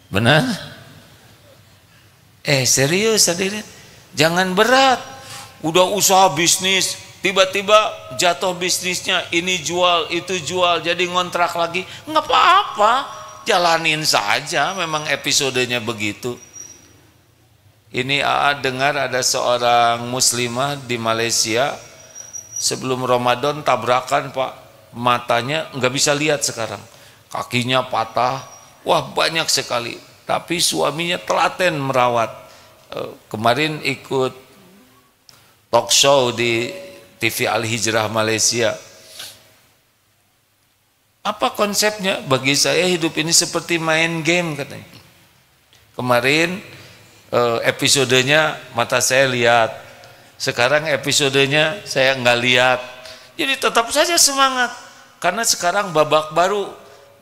Speaker 1: Benar? Serius hadirin, jangan berat. Udah usaha bisnis, tiba-tiba jatuh bisnisnya, ini jual, itu jual, jadi ngontrak lagi. Nggak apa-apa, jalanin saja. Memang episodenya begitu. Ini dengar ada seorang muslimah di Malaysia sebelum Ramadan tabrakan Pak, matanya nggak bisa lihat sekarang, kakinya patah, wah banyak sekali. Tapi suaminya telaten merawat. Kemarin ikut talk show di TV Al Hijrah Malaysia. Apa konsepnya? Bagi saya hidup ini seperti main game katanya. Kemarin episodenya mata saya lihat, sekarang episodenya saya nggak lihat. Jadi tetap saja semangat, karena sekarang babak baru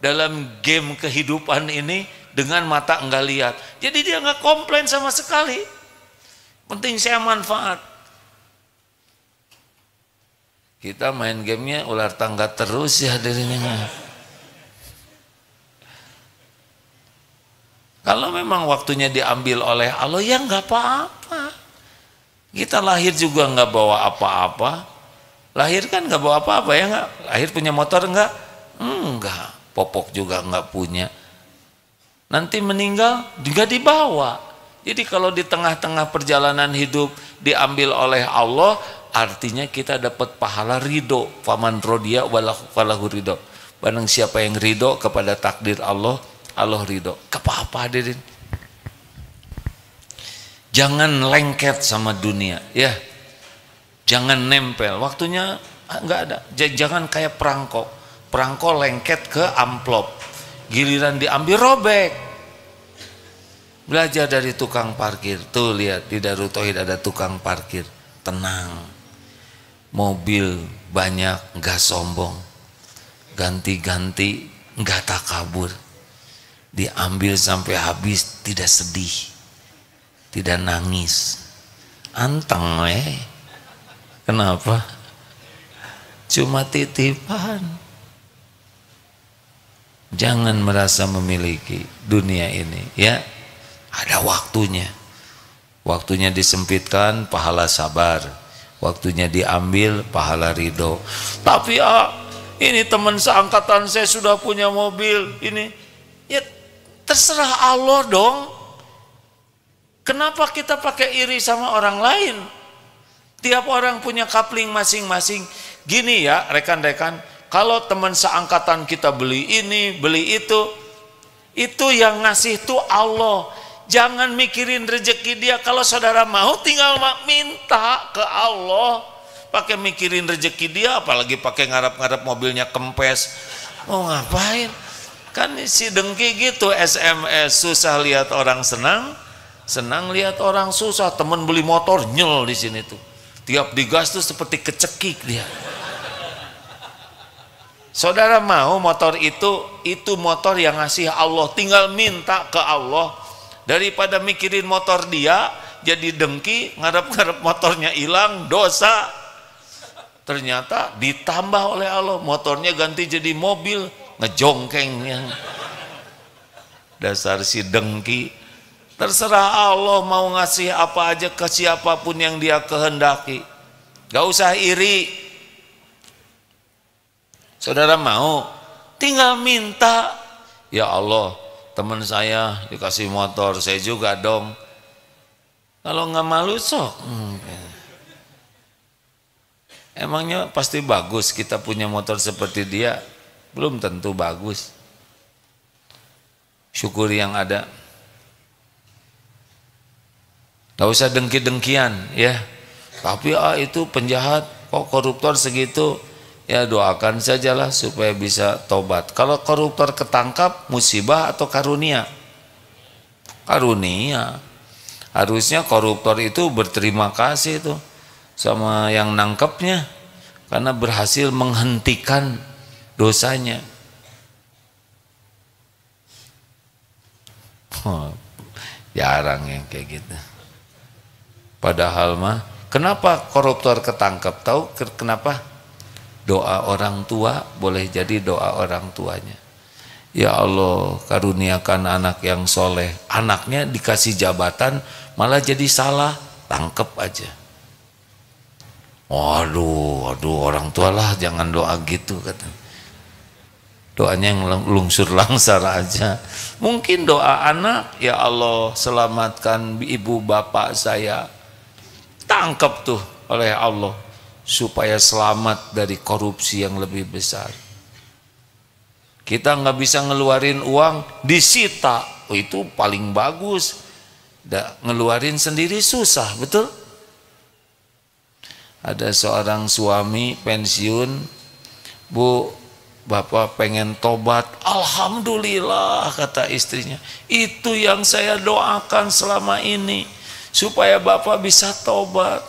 Speaker 1: dalam game kehidupan ini dengan mata nggak lihat. Jadi dia nggak komplain sama sekali. Penting saya manfaat. Kita main gamenya ular tangga terus ya dirinya. Kalau memang waktunya diambil oleh Allah ya nggak apa-apa. Kita lahir juga nggak bawa apa-apa. Lahir kan nggak bawa apa-apa ya nggak? Lahir punya motor nggak? Enggak. Popok juga nggak punya. Nanti meninggal juga dibawa. Jadi kalau di tengah-tengah perjalanan hidup diambil oleh Allah, artinya kita dapat pahala ridho. Faman rodiya walahu ridho. Barang siapa yang ridho kepada takdir Allah, Allah ridho. Apa-apa hadirin. Jangan lengket sama dunia ya. Jangan nempel. Waktunya nggak ada. Jangan kayak perangko. Perangko lengket ke amplop. Giliran diambil robek. Belajar dari tukang parkir. Tuh lihat di Darut Tauhid ada tukang parkir. Tenang. Mobil banyak, nggak sombong. Ganti-ganti, nggak takabur. Diambil sampai habis, tidak sedih, tidak nangis, anteng Kenapa? Cuma titipan. Jangan merasa memiliki dunia ini ya. Ada waktunya. Waktunya disempitkan, pahala sabar. Waktunya diambil, pahala ridho. Tapi ini teman seangkatan saya sudah punya mobil ini. Ya terserah Allah dong. Kenapa kita pakai iri sama orang lain? Tiap orang punya kapling masing-masing. Gini ya rekan-rekan, kalau teman seangkatan kita beli ini, beli itu yang ngasih tuh Allah. Jangan mikirin rezeki dia. Kalau saudara mau tinggal minta ke Allah. Pakai mikirin rezeki dia, apalagi pakai ngarap-ngarap mobilnya kempes. Mau ngapain? Kan si dengki gitu, SMS, susah lihat orang senang, senang lihat orang susah. Temen beli motor nyel di sini tuh. Tiap digas tuh seperti kecekik dia. Saudara mau motor itu motor yang ngasih Allah, tinggal minta ke Allah. Daripada mikirin motor dia, jadi dengki, ngarep-ngarep motornya hilang, dosa. Ternyata ditambah oleh Allah, motornya ganti jadi mobil, ngejongkeng yang dasar si dengki. Terserah Allah mau ngasih apa aja ke siapapun yang dia kehendaki. Gak usah iri. Saudara mau, tinggal minta. Ya Allah, teman saya dikasih motor, saya juga dong. Kalau nggak malu sok. Emangnya pasti bagus kita punya motor seperti dia? Belum tentu bagus. Syukuri yang ada. Gak usah dengki-dengkian ya. Tapi itu penjahat, kok koruptor segitu. Ya doakan sajalah supaya bisa tobat. Kalau koruptor ketangkap, musibah atau karunia? Karunia. Harusnya koruptor itu berterima kasih tuh sama yang nangkepnya, karena berhasil menghentikan dosanya. Jarang yang kayak gitu. Padahal mah, kenapa koruptor ketangkep? Tahu kenapa? Doa orang tua, boleh jadi doa orang tuanya. Ya Allah, karuniakan anak yang soleh. Anaknya dikasih jabatan, malah jadi salah, tangkep aja. Waduh, orang tua lah jangan doa gitu kata. Doanya yang lungsur langsar aja. Mungkin doa anak, ya Allah selamatkan ibu bapak saya. Tangkap tuh oleh Allah supaya selamat dari korupsi yang lebih besar. Kita nggak bisa ngeluarin uang, disita. Oh, itu paling bagus. Ngeluarin sendiri susah, betul? Ada seorang suami pensiun, Bu, Bapak pengen tobat. Alhamdulillah kata istrinya. Itu yang saya doakan selama ini, supaya Bapak bisa tobat.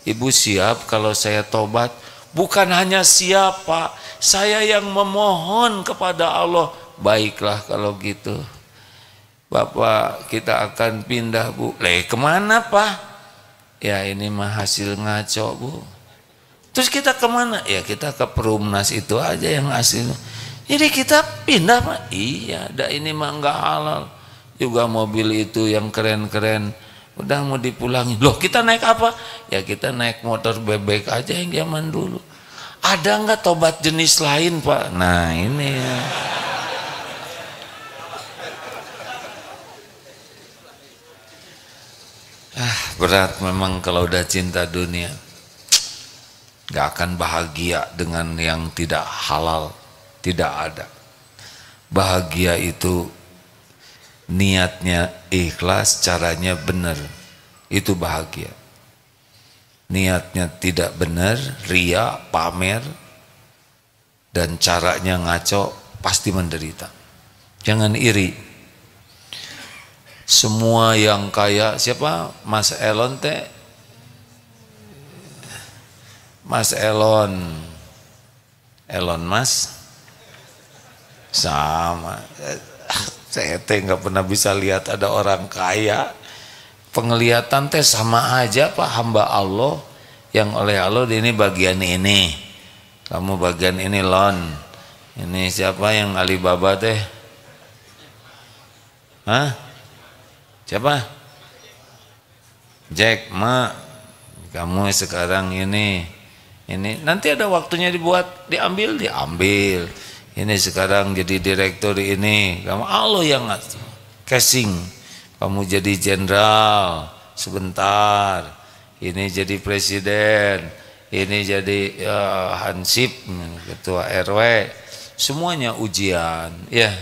Speaker 1: Ibu siap kalau saya tobat? Bukan hanya siap Pak, saya yang memohon kepada Allah. Baiklah kalau gitu, Bapak kita akan pindah Bu. Kemana Pak? Ya ini mah hasil ngaco Bu. Terus kita kemana? Ya kita ke Perumnas itu aja yang hasil. Jadi kita pindah Pak. Iya, ini mah enggak halal. Juga mobil itu yang keren-keren udah mau dipulangi. Loh kita naik apa? Ya kita naik motor bebek aja yang zaman dulu. Ada enggak tobat jenis lain Pak? Nah ini ya. Berat memang kalau udah cinta dunia. Gak akan bahagia dengan yang tidak halal. Tidak ada. Bahagia itu niatnya ikhlas, caranya benar. Itu bahagia. Niatnya tidak benar, ria, pamer, dan caranya ngaco, pasti menderita. Jangan iri. Semua yang kaya, siapa? Mas Elon teh, Mas Elon Mas sama. Saya teh nggak pernah bisa lihat ada orang kaya. Penglihatan teh sama aja Pak, hamba Allah yang oleh Allah ini bagian ini, kamu bagian ini Lon. Ini siapa yang Alibaba teh? Hah? Siapa? Jack Ma. Kamu sekarang ini nanti ada waktunya diambil. Ini sekarang jadi direktur ini, kamu Allah yang casing. Kamu jadi jenderal sebentar. ini jadi presiden, ini jadi hansip, ketua RW, semuanya ujian. Ya,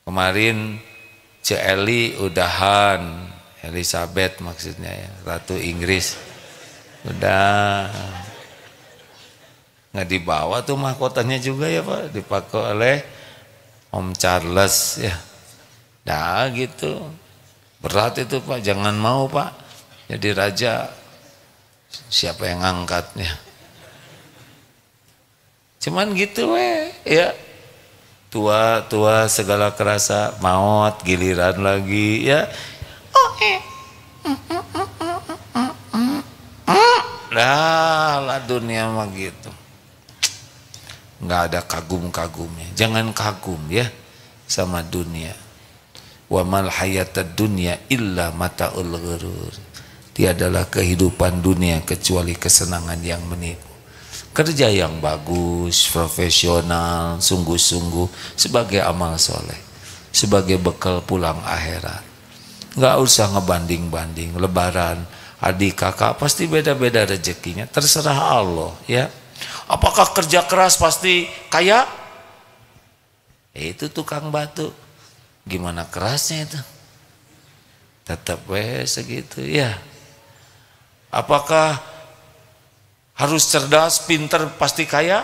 Speaker 1: kemarin Eli udahan, Elizabeth maksudnya ya, Ratu Inggris, udah nggak dibawa tuh mahkotanya juga ya Pak, dipakai oleh Om Charles ya. Nah gitu, berat itu Pak, jangan mau Pak jadi raja, siapa yang ngangkatnya. Cuman gitu ya, tua segala kerasa, maut giliran lagi ya. Lah dunia mah gitu, nggak ada kagum-kagumnya. Jangan kagum ya sama dunia. Wa mal hayatad dunya illa mataul ghurur. Tiadalah kehidupan dunia kecuali kesenangan yang menipu. Kerja yang bagus, profesional, sungguh-sungguh sebagai amal soleh, sebagai bekal pulang akhirat. Nggak usah ngebanding-banding. Lebaran adik kakak pasti beda-beda rezekinya, terserah Allah ya. Apakah kerja keras pasti kaya? Itu tukang batu, gimana kerasnya itu, tetap segitu ya. Apakah harus cerdas, pinter pasti kaya?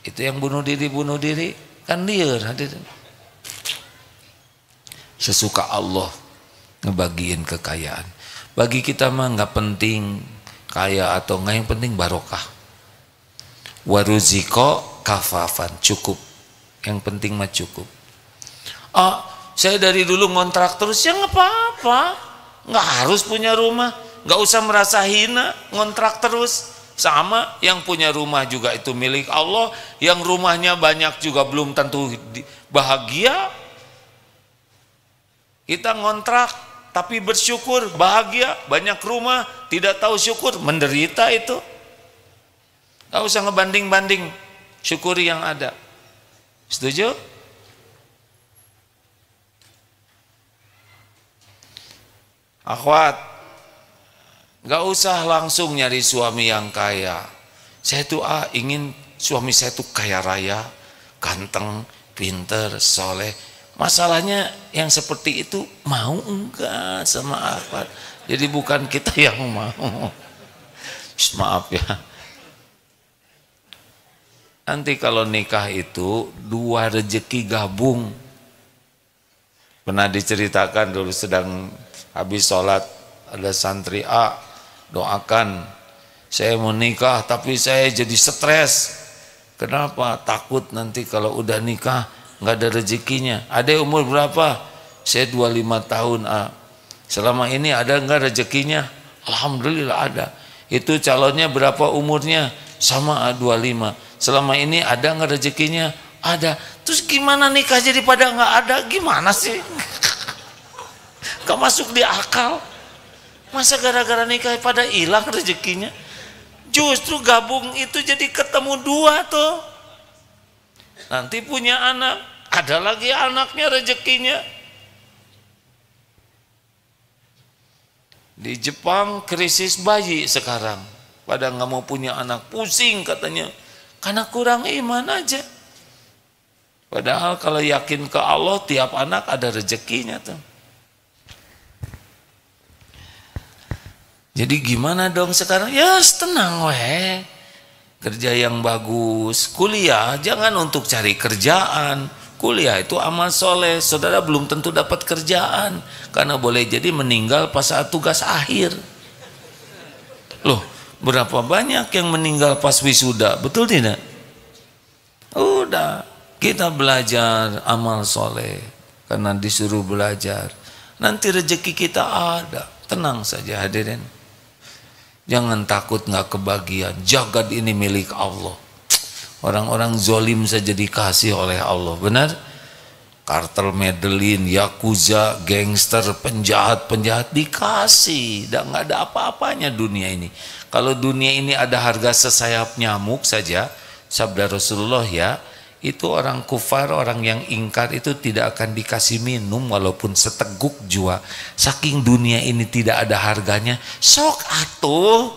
Speaker 1: Itu yang bunuh diri kan liar hadirin. Sesuka Allah ngebagiin kekayaan. Bagi kita mah nggak penting kaya atau nggak, yang penting barokah. Waruziko kafafan, cukup. Yang penting mah cukup. Saya dari dulu ngontrak terus, ya nggak apa-apa, nggak harus punya rumah, nggak usah merasa hina ngontrak terus. Sama, yang punya rumah juga itu milik Allah, yang rumahnya banyak juga belum tentu bahagia. Kita ngontrak tapi bersyukur, bahagia, banyak rumah, tidak tahu syukur, menderita itu. Gak usah ngebanding-banding, syukuri yang ada. Setuju? Akhwat, gak usah langsung nyari suami yang kaya. Saya tuh ingin suami saya tuh kaya raya, ganteng, pinter, soleh. Masalahnya yang seperti itu mau enggak sama Akhwat. Jadi bukan kita yang mau. Maaf ya. Nanti kalau nikah itu dua rezeki gabung. Pernah diceritakan dulu sedang habis sholat, ada santri A doakan, saya mau nikah tapi saya jadi stres. Kenapa? Takut nanti kalau udah nikah nggak ada rezekinya. Ada umur berapa? Saya 25 tahun. Selama ini ada nggak rezekinya? Alhamdulillah ada. Itu calonnya berapa umurnya? Sama 25. Selama ini ada nggak rezekinya? Ada. Terus gimana nikah jadi pada nggak ada? Gimana sih? Gak masuk di akal. Masa gara-gara nikah pada hilang rezekinya? Justru gabung itu jadi ketemu dua tuh. Nanti punya anak, ada lagi anaknya rezekinya. Di Jepang krisis bayi sekarang, pada nggak mau punya anak, pusing katanya, karena kurang iman aja. Padahal kalau yakin ke Allah, tiap anak ada rezekinya tuh. Jadi gimana dong sekarang? Ya tenang weh. Kerja yang bagus, kuliah jangan untuk cari kerjaan. Kuliah itu amal soleh. Saudara belum tentu dapat kerjaan, karena boleh jadi meninggal pas saat tugas akhir. Loh, berapa banyak yang meninggal pas wisuda, betul tidak? Udah, kita belajar amal soleh karena disuruh belajar. Nanti rezeki kita ada. Tenang saja hadirin. Jangan takut nggak kebagian. Jagad ini milik Allah. Orang-orang zolim saja dikasih oleh Allah. Benar? Kartel Medellin, Yakuza, gangster, penjahat dikasih. Dan nggak ada apa-apanya dunia ini. Kalau dunia ini ada harga sesayap nyamuk saja, sabda Rasulullah ya, Itu orang kufar, orang yang ingkar itu tidak akan dikasih minum walaupun seteguk jua. Saking dunia ini tidak ada harganya, sok atuh,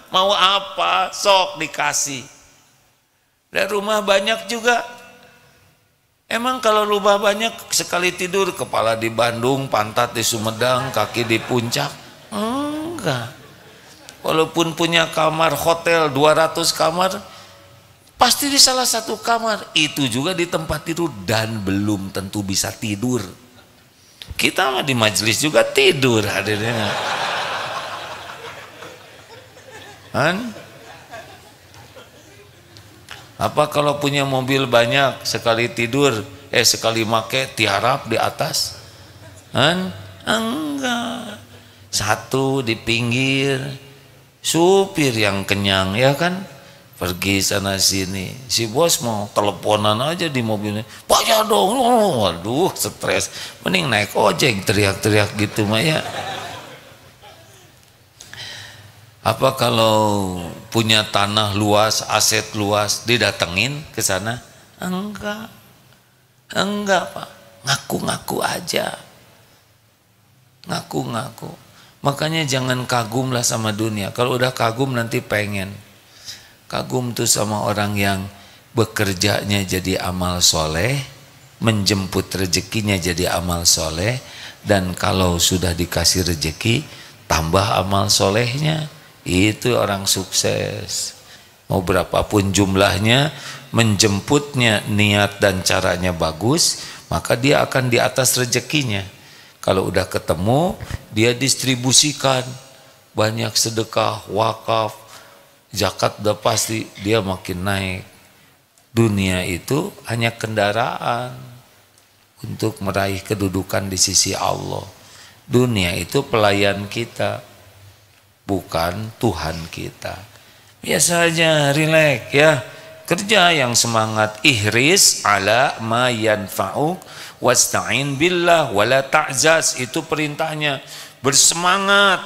Speaker 1: mau apa, sok dikasih. Dan rumah banyak juga. Emang kalau rumah banyak sekali tidur, kepala di Bandung, pantat di Sumedang, kaki di puncak? Enggak. Walaupun punya kamar hotel 200 kamar, pasti di salah satu kamar, itu juga di tempat tidur dan belum tentu bisa tidur. Kita mah di majelis juga tidur hadirnya. Kan? Apa kalau punya mobil banyak, sekali tidur, sekali make tiarap di atas? Kan? Enggak. Satu di pinggir, supir yang kenyang, ya kan? Pergi sana sini, si bos mau teleponan aja di mobilnya, bayar dong. Waduh, stres, mending naik ojek teriak-teriak gitu mah ya. Apa kalau punya tanah luas, aset luas, didatengin ke sana? Enggak Pak, ngaku-ngaku aja, ngaku-ngaku. Makanya jangan kagum lah sama dunia. Kalau udah kagum nanti pengen. Kagum tuh sama orang yang bekerjanya jadi amal soleh, menjemput rezekinya jadi amal soleh, dan kalau sudah dikasih rezeki tambah amal solehnya. Itu orang sukses. Mau berapapun jumlahnya, menjemputnya niat dan caranya bagus, maka dia akan di atas rezekinya. Kalau udah ketemu, dia distribusikan, banyak sedekah, wakaf, zakat, udah pasti dia makin naik. Dunia itu hanya kendaraan untuk meraih kedudukan di sisi Allah. Dunia itu pelayan kita, bukan Tuhan kita. Biasa aja, rileks ya. Kerja yang semangat, ihris ala ma yanfa'uk wasta'in billah wala ta'zaz, itu perintahnya. Bersemangat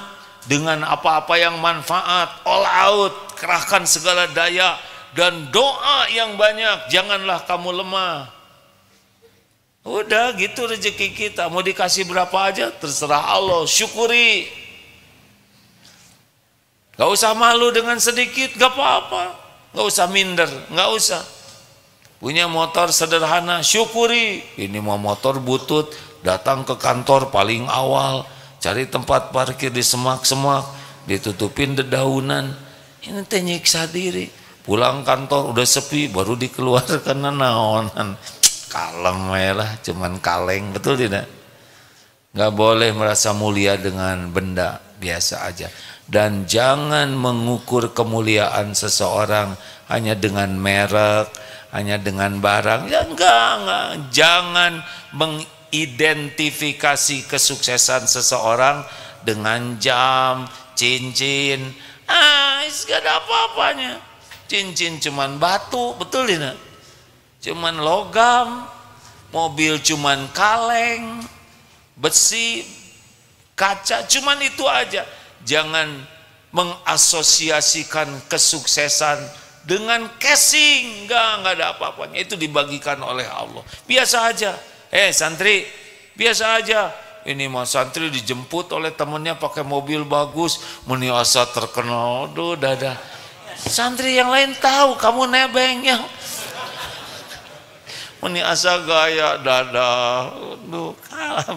Speaker 1: dengan apa-apa yang manfaat, all out, kerahkan segala daya, dan doa yang banyak, janganlah kamu lemah. Udah gitu rezeki kita, mau dikasih berapa aja terserah Allah, syukuri. Gak usah malu dengan sedikit, gak apa-apa. Gak usah minder, gak usah. Punya motor sederhana, syukuri. Ini mau motor butut, datang ke kantor paling awal, cari tempat parkir di semak-semak, ditutupin dedaunan. Ini teh nyiksa diri. Pulang kantor udah sepi, baru dikeluarkan naonan. Kalem lah, cuman kaleng, betul tidak? Gak boleh merasa mulia dengan benda, biasa aja. Dan jangan mengukur kemuliaan seseorang hanya dengan merek, hanya dengan barang. Ya enggak. Jangan mengidentifikasi kesuksesan seseorang dengan jam, cincin. Gak ada apa-apanya. Cincin cuman batu, betul tidak? Cuman logam, mobil cuman kaleng, besi, kaca, cuman itu aja. Jangan mengasosiasikan kesuksesan dengan casing, enggak ada apa-apanya. Itu dibagikan oleh Allah. Biasa aja. Santri, biasa aja. Ini mah santri dijemput oleh temennya pakai mobil bagus, meni asa terkenal, aduh dadah. Santri yang lain tahu kamu nebeng yang meni asa gaya dadah, aduh kalah.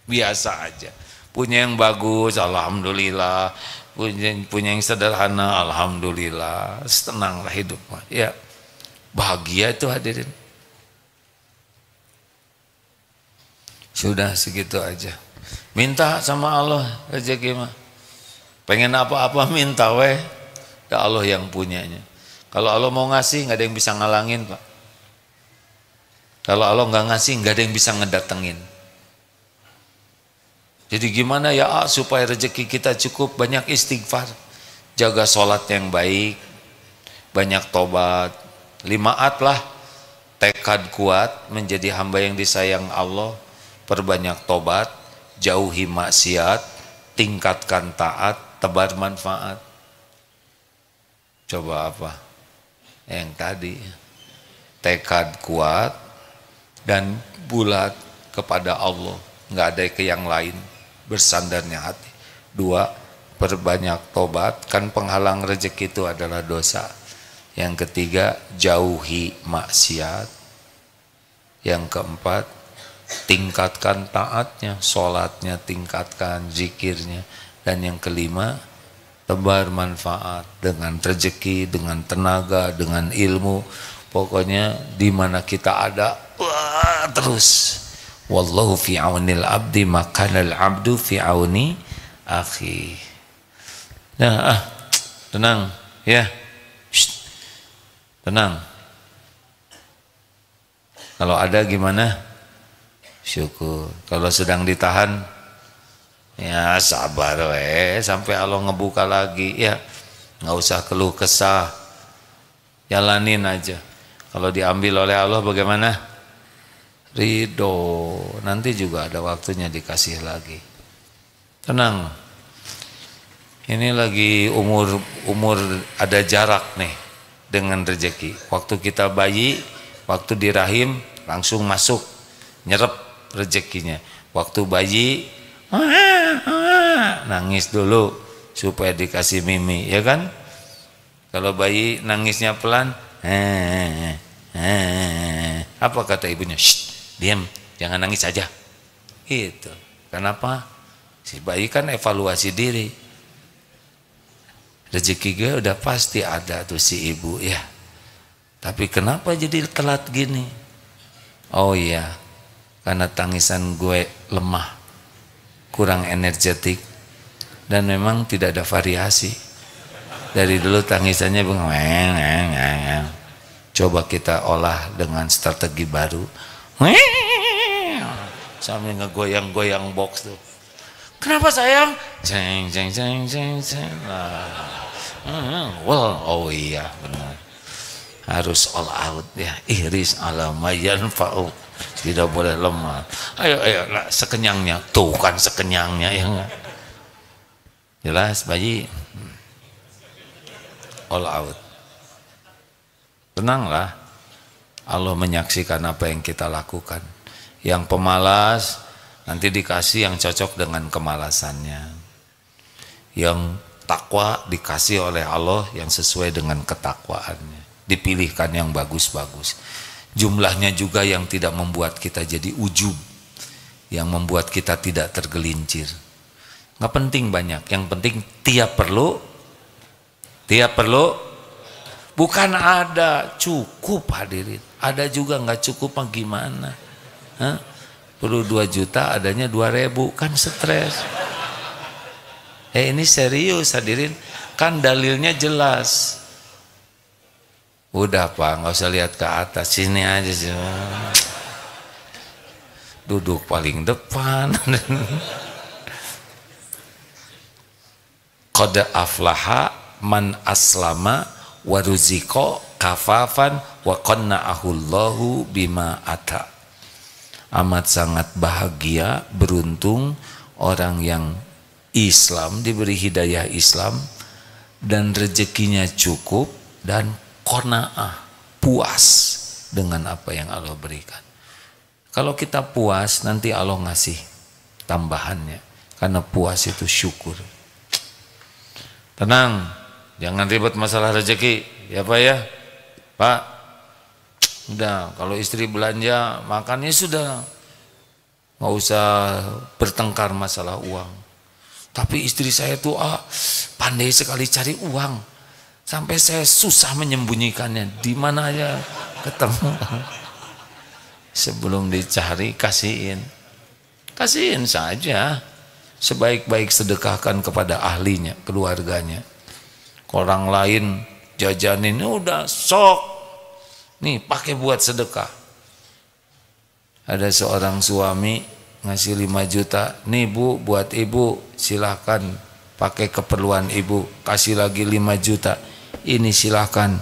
Speaker 1: Biasa aja. Punya yang bagus, alhamdulillah. Punya yang sederhana, alhamdulillah. Tenanglah hidup, ya. Bahagia itu hadirin. Sudah segitu aja. Minta sama Allah rezeki mah. Pengen apa-apa minta weh. Ya Allah yang punyanya. Kalau Allah mau ngasih, nggak ada yang bisa ngalangin, Pak. Kalau Allah nggak ngasih, nggak ada yang bisa ngedatengin. Jadi gimana ya supaya rezeki kita cukup? Banyak istighfar, jaga sholat yang baik, banyak tobat, 5 lah, tekad kuat menjadi hamba yang disayang Allah, perbanyak tobat, jauhi maksiat, tingkatkan taat, tebar manfaat. Coba apa? Yang tadi tekad kuat, dan bulat kepada Allah, nggak ada ke yang lain, bersandarnya hati. 2, perbanyak tobat, kan penghalang rezeki itu adalah dosa. Yang ketiga, jauhi maksiat. Yang keempat, tingkatkan taatnya, sholatnya tingkatkan, zikirnya. Dan yang kelima, tebar manfaat dengan rezeki, dengan tenaga, dengan ilmu. Pokoknya di mana kita ada, wah, terus. Wallahu fi aunil abdi makanal abdu fi auni akhi. Nah, tenang ya. Tenang. Kalau ada gimana? Syukur. Kalau sedang ditahan, ya sabar sampai Allah ngebuka lagi. Ya, nggak usah keluh kesah, jalanin aja. Kalau diambil oleh Allah bagaimana? Ridho. Nanti juga ada waktunya dikasih lagi. Tenang. Ini lagi umur ada jarak nih dengan rezeki. Waktu kita bayi, waktu di rahim langsung masuk, nyerap rezekinya. Waktu bayi nangis dulu supaya dikasih mimi, ya kan? Kalau bayi nangisnya pelan, apa kata ibunya? Shh, diam, jangan nangis aja. Itu. Kenapa? Si bayi kan evaluasi diri. Rezeki gue udah pasti ada tuh si ibu ya. Tapi kenapa jadi telat gini? Oh iya, karena tangisan gue lemah, kurang energetik, dan memang tidak ada variasi. Dari dulu tangisannya bengong. Coba kita olah dengan strategi baru. Sambil ngegoyang-goyang box tuh. Kenapa sayang? Ceng. Well, oh iya benar. Harus all out ya. Ihris ala mayan fa'u. Tidak boleh lemah. Ayo nah, sekenyangnya. Tuh kan sekenyangnya ya enggak? Jelas bayi. All out. Tenanglah. Allah menyaksikan apa yang kita lakukan. Yang pemalas nanti dikasih yang cocok dengan kemalasannya. Yang takwa dikasih oleh Allah yang sesuai dengan ketakwaannya. Dipilihkan yang bagus-bagus. Jumlahnya juga yang tidak membuat kita jadi ujub, yang membuat kita tidak tergelincir. Nggak penting banyak, yang penting tiap perlu, bukan ada, cukup hadirin. Ada juga nggak cukup mah gimana? Hah? Perlu 2 juta, adanya 2.000, kan stres. Ini serius hadirin, kan dalilnya jelas. Udah Pak, nggak usah lihat ke atas, sini aja sih. Duduk paling depan. Qad aflaha man aslama wa ruziqa kafafan wa qanna'ahu Allahu bima ata. Amat sangat bahagia, beruntung orang yang Islam, diberi hidayah Islam dan rezekinya cukup dan qanaah, puas dengan apa yang Allah berikan. Kalau kita puas, nanti Allah ngasih tambahannya, karena puas itu syukur. Tenang, jangan ribet masalah rezeki, ya Pak ya. Pak, udah, kalau istri belanja makannya sudah, nggak usah bertengkar masalah uang. Tapi istri saya tuh pandai sekali cari uang, sampai saya susah menyembunyikannya. Di mana aja ketemu. Sebelum dicari, kasihin saja. Sebaik-baik sedekahkan kepada ahlinya, keluarganya. Orang lain jajanin, udah sok, nih pakai buat sedekah. Ada seorang suami ngasih 5 juta, nih Bu, buat ibu, silahkan pakai keperluan ibu. Kasih lagi 5 juta, ini silahkan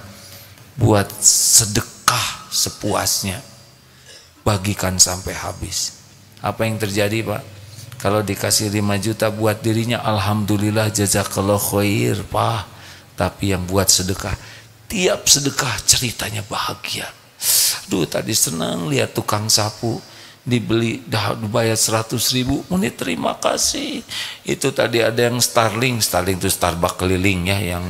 Speaker 1: buat sedekah sepuasnya, bagikan sampai habis. Apa yang terjadi Pak? Kalau dikasih 5 juta buat dirinya, alhamdulillah jazakallah khair Pak. Tapi yang buat sedekah, tiap sedekah ceritanya bahagia. Aduh tadi senang lihat tukang sapu dibeli dah dibayar 100.000, Muni terima kasih. Itu tadi ada yang Starling itu Starbucks keliling ya, yang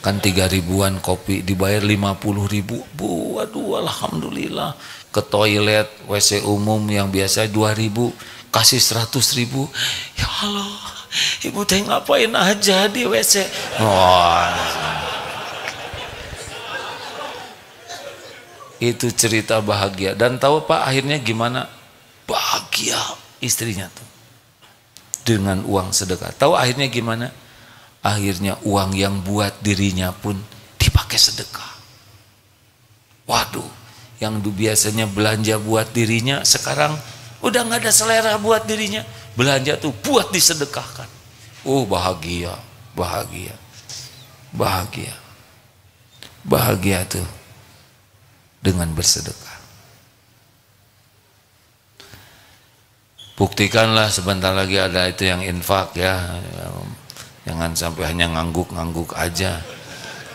Speaker 1: kan 3.000-an kopi dibayar 50.000. Bu, aduh alhamdulillah. Ke toilet WC umum yang biasa 2.000 kasih 100.000. Ya Allah, ibu teh ngapain aja di WC? Itu cerita bahagia. Dan tahu Pak akhirnya gimana? Bahagia istrinya tuh dengan uang sedekah. Tahu akhirnya gimana? Akhirnya uang yang buat dirinya pun dipakai sedekah. Waduh, yang biasanya belanja buat dirinya sekarang udah nggak ada selera buat dirinya, belanja tuh buat disedekahkan. Oh bahagia, bahagia, bahagia, bahagia tuh dengan bersedekah. Buktikanlah sebentar lagi ada itu yang infak ya. Jangan sampai hanya ngangguk-ngangguk aja.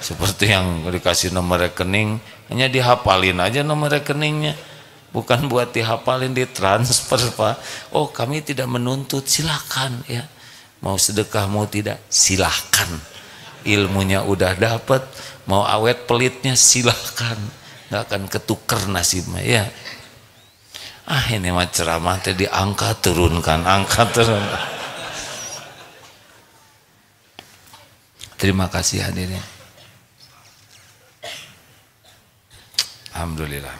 Speaker 1: Seperti yang dikasih nomor rekening, hanya dihafalin aja nomor rekeningnya. Bukan buat dihafalin, ditransfer Pak. Oh kami tidak menuntut, silakan ya. Mau sedekah mau tidak, silakan. Ilmunya udah dapat, mau awet pelitnya silakan. Nggak akan ketuker nasibnya ya. Ini mah ceramah teh diangkat turunkan, angkat turunkan. Terima kasih hadirin. Alhamdulillah.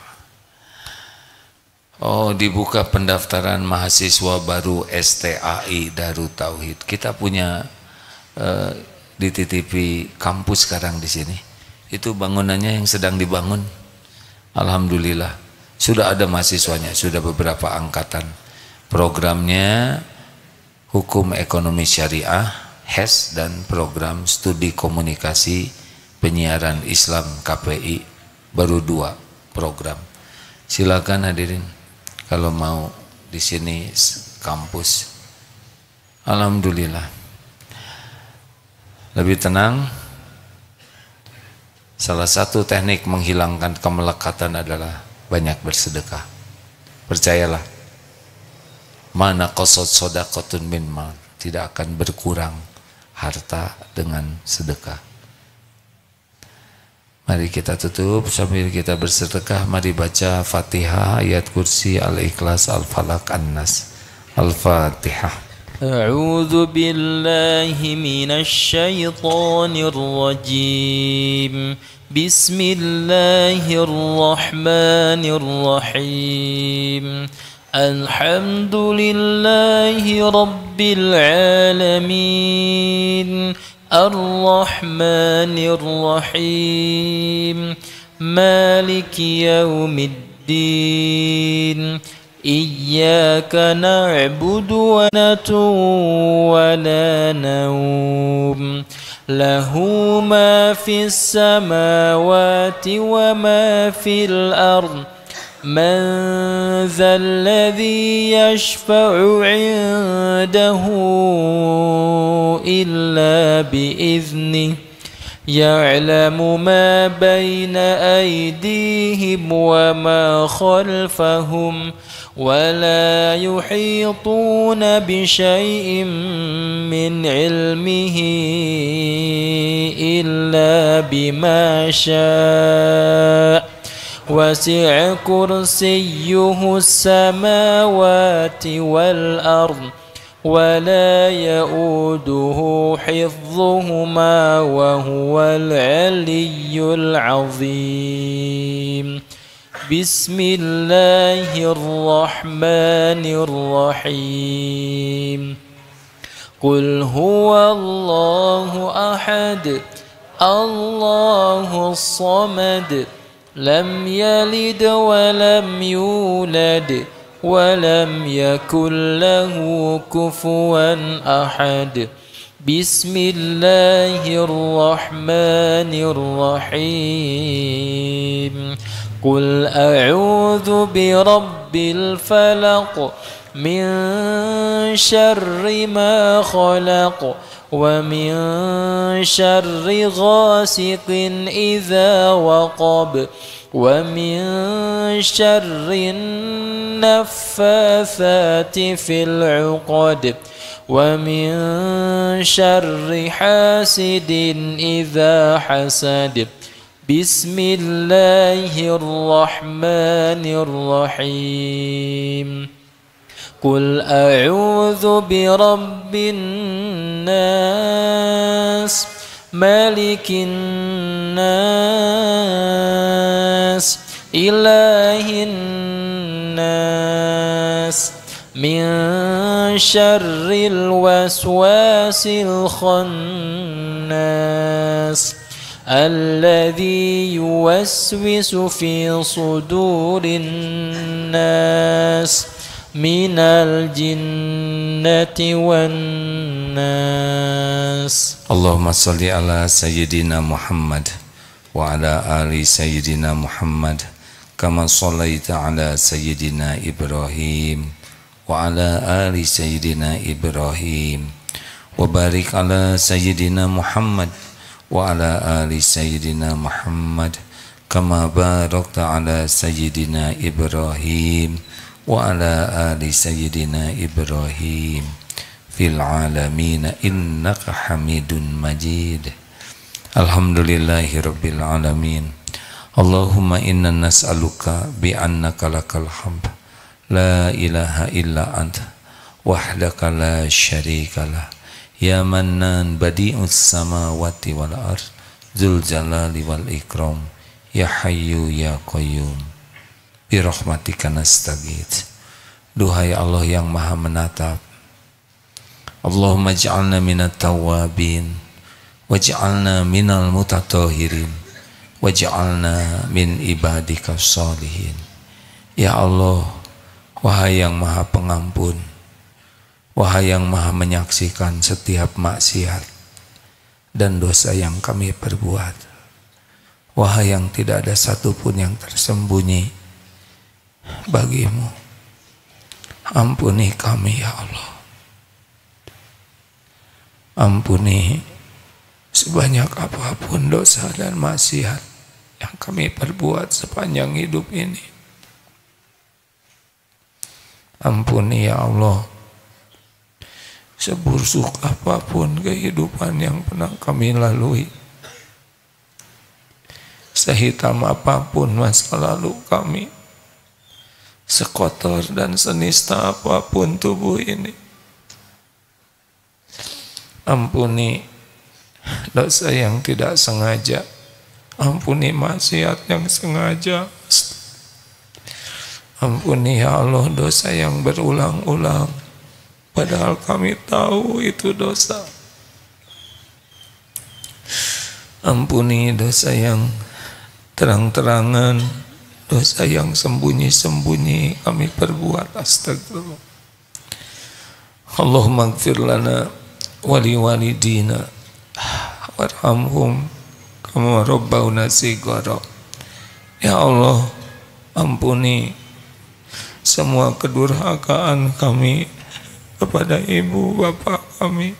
Speaker 1: Oh, dibuka pendaftaran mahasiswa baru STAI Darut Tauhid. Kita punya dititipi kampus sekarang di sini. Itu bangunannya yang sedang dibangun. Alhamdulillah. Sudah ada mahasiswanya, sudah beberapa angkatan. Programnya Hukum Ekonomi Syariah HES dan program studi komunikasi penyiaran Islam KPI, baru 2 program. Silakan hadirin kalau mau di sini kampus. Alhamdulillah. Lebih tenang. Salah satu teknik menghilangkan kemelekatan adalah banyak bersedekah. Percayalah. Mana qasad shadaqatun min mal, tidak akan berkurang harta dengan sedekah. Mari kita tutup sambil kita bersedekah. Mari baca Fatihah, ayat kursi, Al-Ikhlas, Al-Falaq, An-Nas. Al-Fatihah.
Speaker 2: A'udzu billahi minasy syaithanir rajim. Bismillahirrahmanirrahim. Alhamdulillahi Rabbil Alamin, Ar-Rahmanir Rahim, Maliki Yawmiddin. Iyyaka na'budu wa la nawm. Lahu ma fis samawati wa ma fil ardh. من ذا الذي يشفع عنده إلا بإذنه يعلم ما بين أيديهم وما خلفهم ولا يحيطون بشيء من علمه إلا بما شاء وسع كرسيه السماوات والأرض ولا يؤوده حفظهما وهو العلي العظيم. بسم الله الرحمن الرحيم. قل هو الله أحد الله الصمد لم يلد ولم يولد ولم يكن له كفوا أحد. بسم الله الرحمن الرحيم. قل أعوذ برب الفلق من شر ما خلق ومن شر غاسق إذا وقب ومن شر النفاثات في العقد ومن شر حاسد إذا حسد بسم الله الرحمن الرحيم قل أعوذ برب الناس ملك الناس إله الناس من شر الوسواس الخناس الذي يوسوس في صدور الناس من الجنة والناس.
Speaker 1: اللهم صل على سيدنا محمد وعلى آل سيدنا محمد كما صليت على سيدنا إبراهيم وعلى آل سيدنا إبراهيم وبارك على سيدنا محمد وعلى آل سيدنا محمد كما باركت على سيدنا إبراهيم وعلى آل سيدنا إبراهيم في العالمين إنك حميد مجيد. الحمد لله رب العالمين. اللهم إنا نسألك بأنك لك الحمد لا إله إلا أنت وحدك لا شريك له يا منان بديع السماوات والأرض ذو الجلال والإكرام يا حي يا قيوم birahmatika nastaghits. Duhai Allah yang maha menatap, Allahumma ij'alna minat tawabin waj'alna minal mutatahhirin waj'alna min ibadika sholihin. Ya Allah, wahai yang maha pengampun, wahai yang maha menyaksikan setiap maksiat dan dosa yang kami perbuat, wahai yang tidak ada satupun yang tersembunyi bagimu, ampuni kami ya Allah. Ampuni sebanyak apapun dosa dan maksiat yang kami perbuat sepanjang hidup ini. Ampuni ya Allah seburuk apapun kehidupan yang pernah kami lalui, sehitam apapun masa lalu kami, sekotor dan senista apapun tubuh ini. Ampuni dosa yang tidak sengaja, ampuni maksiat yang sengaja. Ampuni ya Allah dosa yang berulang-ulang, padahal kami tahu itu dosa. Ampuni dosa yang terang-terangan, dosa yang sembunyi-sembunyi kami perbuat. Astagfirullah. Allahumma ighfir lana wali walidina warhamhum kama rabbawna shighara. Ya Allah, ampuni semua kedurhakaan kami kepada ibu bapak kami.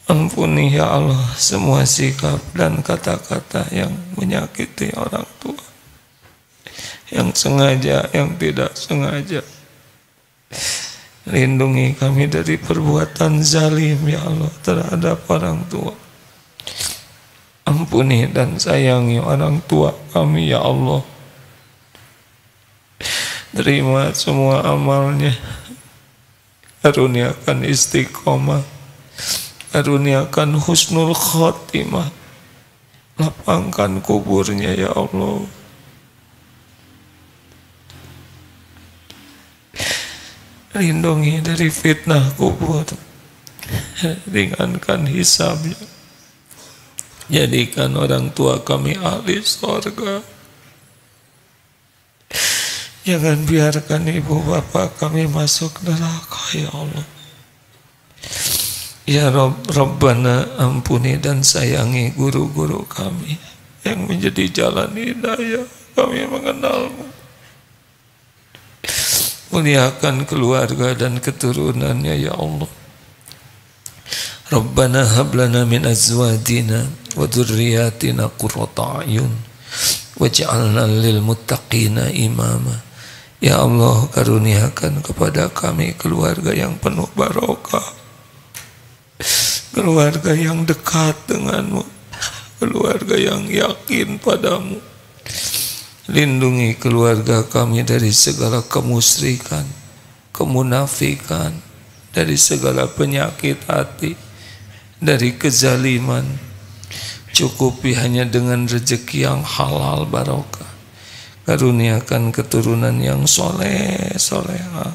Speaker 1: Ampuni ya Allah semua sikap dan kata-kata yang menyakiti orang tua, yang sengaja, yang tidak sengaja. Lindungi kami dari perbuatan zalim ya Allah terhadap orang tua. Ampuni dan sayangi orang tua kami ya Allah. Terima semua amalnya, karuniakan istiqomah, karuniakan husnul khotimah, lapangkan kuburnya ya Allah. Lindungi dari fitnah kubur, ringankan hisabnya, jadikan orang tua kami ahli surga. Jangan biarkan ibu bapak kami masuk neraka ya Allah. Ya Rabbana, ampuni dan sayangi guru-guru kami yang menjadi jalan hidayah kami mengenalmu. muliakan keluarga dan keturunannya ya Allah. Rabbana hab lana min azwajina wa dzurriyyatina qurrata a'yun waj'alna lil muttaqina imama. Ya Allah, karuniakan kepada kami keluarga yang penuh barokah, keluarga yang dekat denganmu, keluarga yang yakin padamu. Lindungi keluarga kami dari segala kemusyrikan, kemunafikan, dari segala penyakit hati, dari kezaliman. Cukupi hanya dengan rezeki yang halal barokah. Karuniakan keturunan yang soleh, soleha,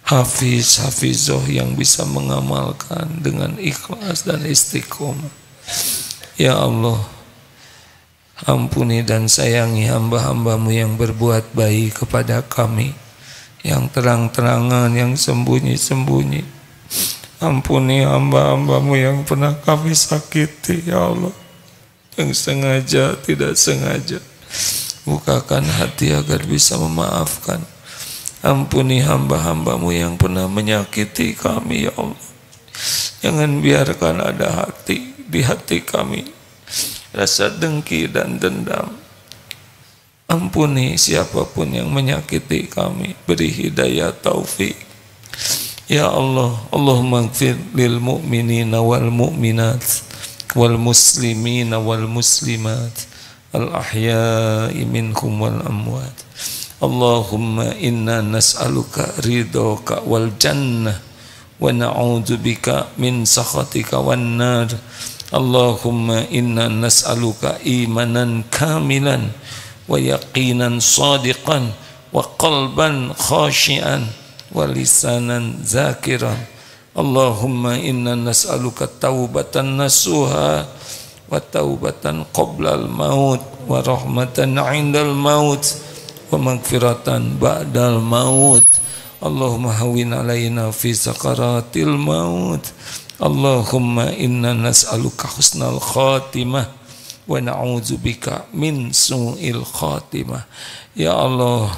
Speaker 1: hafiz, hafizoh yang bisa mengamalkan dengan ikhlas dan istiqomah. Ya Allah, ampuni dan sayangi hamba-hambamu yang berbuat baik kepada kami, yang terang-terangan, yang sembunyi-sembunyi. Ampuni hamba-hambamu yang pernah kami sakiti, ya Allah, yang sengaja, tidak sengaja. Bukakan hati agar bisa memaafkan. Ampuni hamba-hambamu yang pernah menyakiti kami, ya Allah. Jangan biarkan ada di hati kami rasa dengki dan dendam. Ampuni siapapun yang menyakiti kami, beri hidayah taufik. Ya Allah, Allahumma ighfir lil mu'minina wal mu'minat wal muslimina wal muslimat al ahya'i minhum wal amwat. Allahumma inna nas'aluka ridhaka wal jannah wa na'udzubika min sakhatika wan nar. Allahumma inna nas'aluka imanan kamilan wa yaqinan sadiqan wa qalban khashian wa lisanan zakiran. Allahumma inna nas'aluka taubatan nasuha wa taubatan qoblal maut wa rahmatan indal maut wa magfiratan ba'dal maut. Allahumma hawin alaina fi sakaratil maut. Allahumma inna nas'aluka husnal khatimah wa na'udzubika min su'il khatimah. Ya Allah,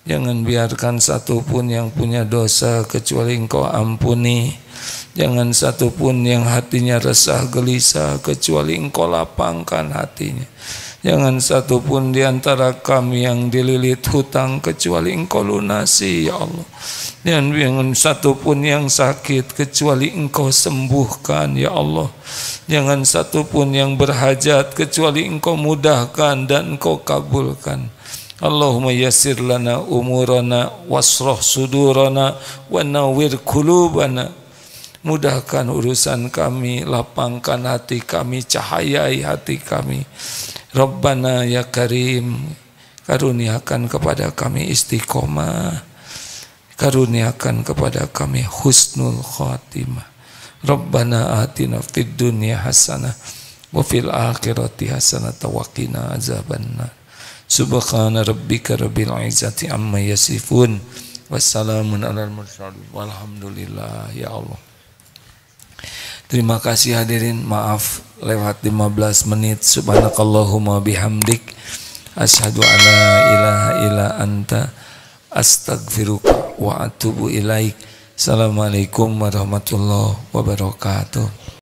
Speaker 1: jangan biarkan satupun yang punya dosa kecuali Engkau ampuni. Jangan satupun yang hatinya resah gelisah kecuali Engkau lapangkan hatinya. Jangan satupun di antara kami yang dililit hutang kecuali Engkau lunasi, ya Allah. Jangan satupun yang sakit kecuali Engkau sembuhkan, ya Allah. Jangan satupun yang berhajat kecuali Engkau mudahkan dan Engkau kabulkan. Allahumma yassir lana umurana wasrah sudurana wa nawwir qulubana. Mudahkan urusan kami, lapangkan hati kami, cahayai hati kami. Rabbana ya Karim, karuniakan kepada kami istiqomah, karuniakan kepada kami husnul khatimah. Rabbana atina fid dunya hasanah wa fil akhirati hasanah wa qina azabannar. Subhana rabbika rabbil izzati amma yasifun, wassalamun alal mursalin, walhamdulillah. Ya Allah, terima kasih hadirin, maaf lewat 15 menit. Subhanakallahumma bihamdik asyhadu an la ilaha illa anta astaghfiruka wa atubu ilaik. Assalamualaikum warahmatullahi wabarakatuh.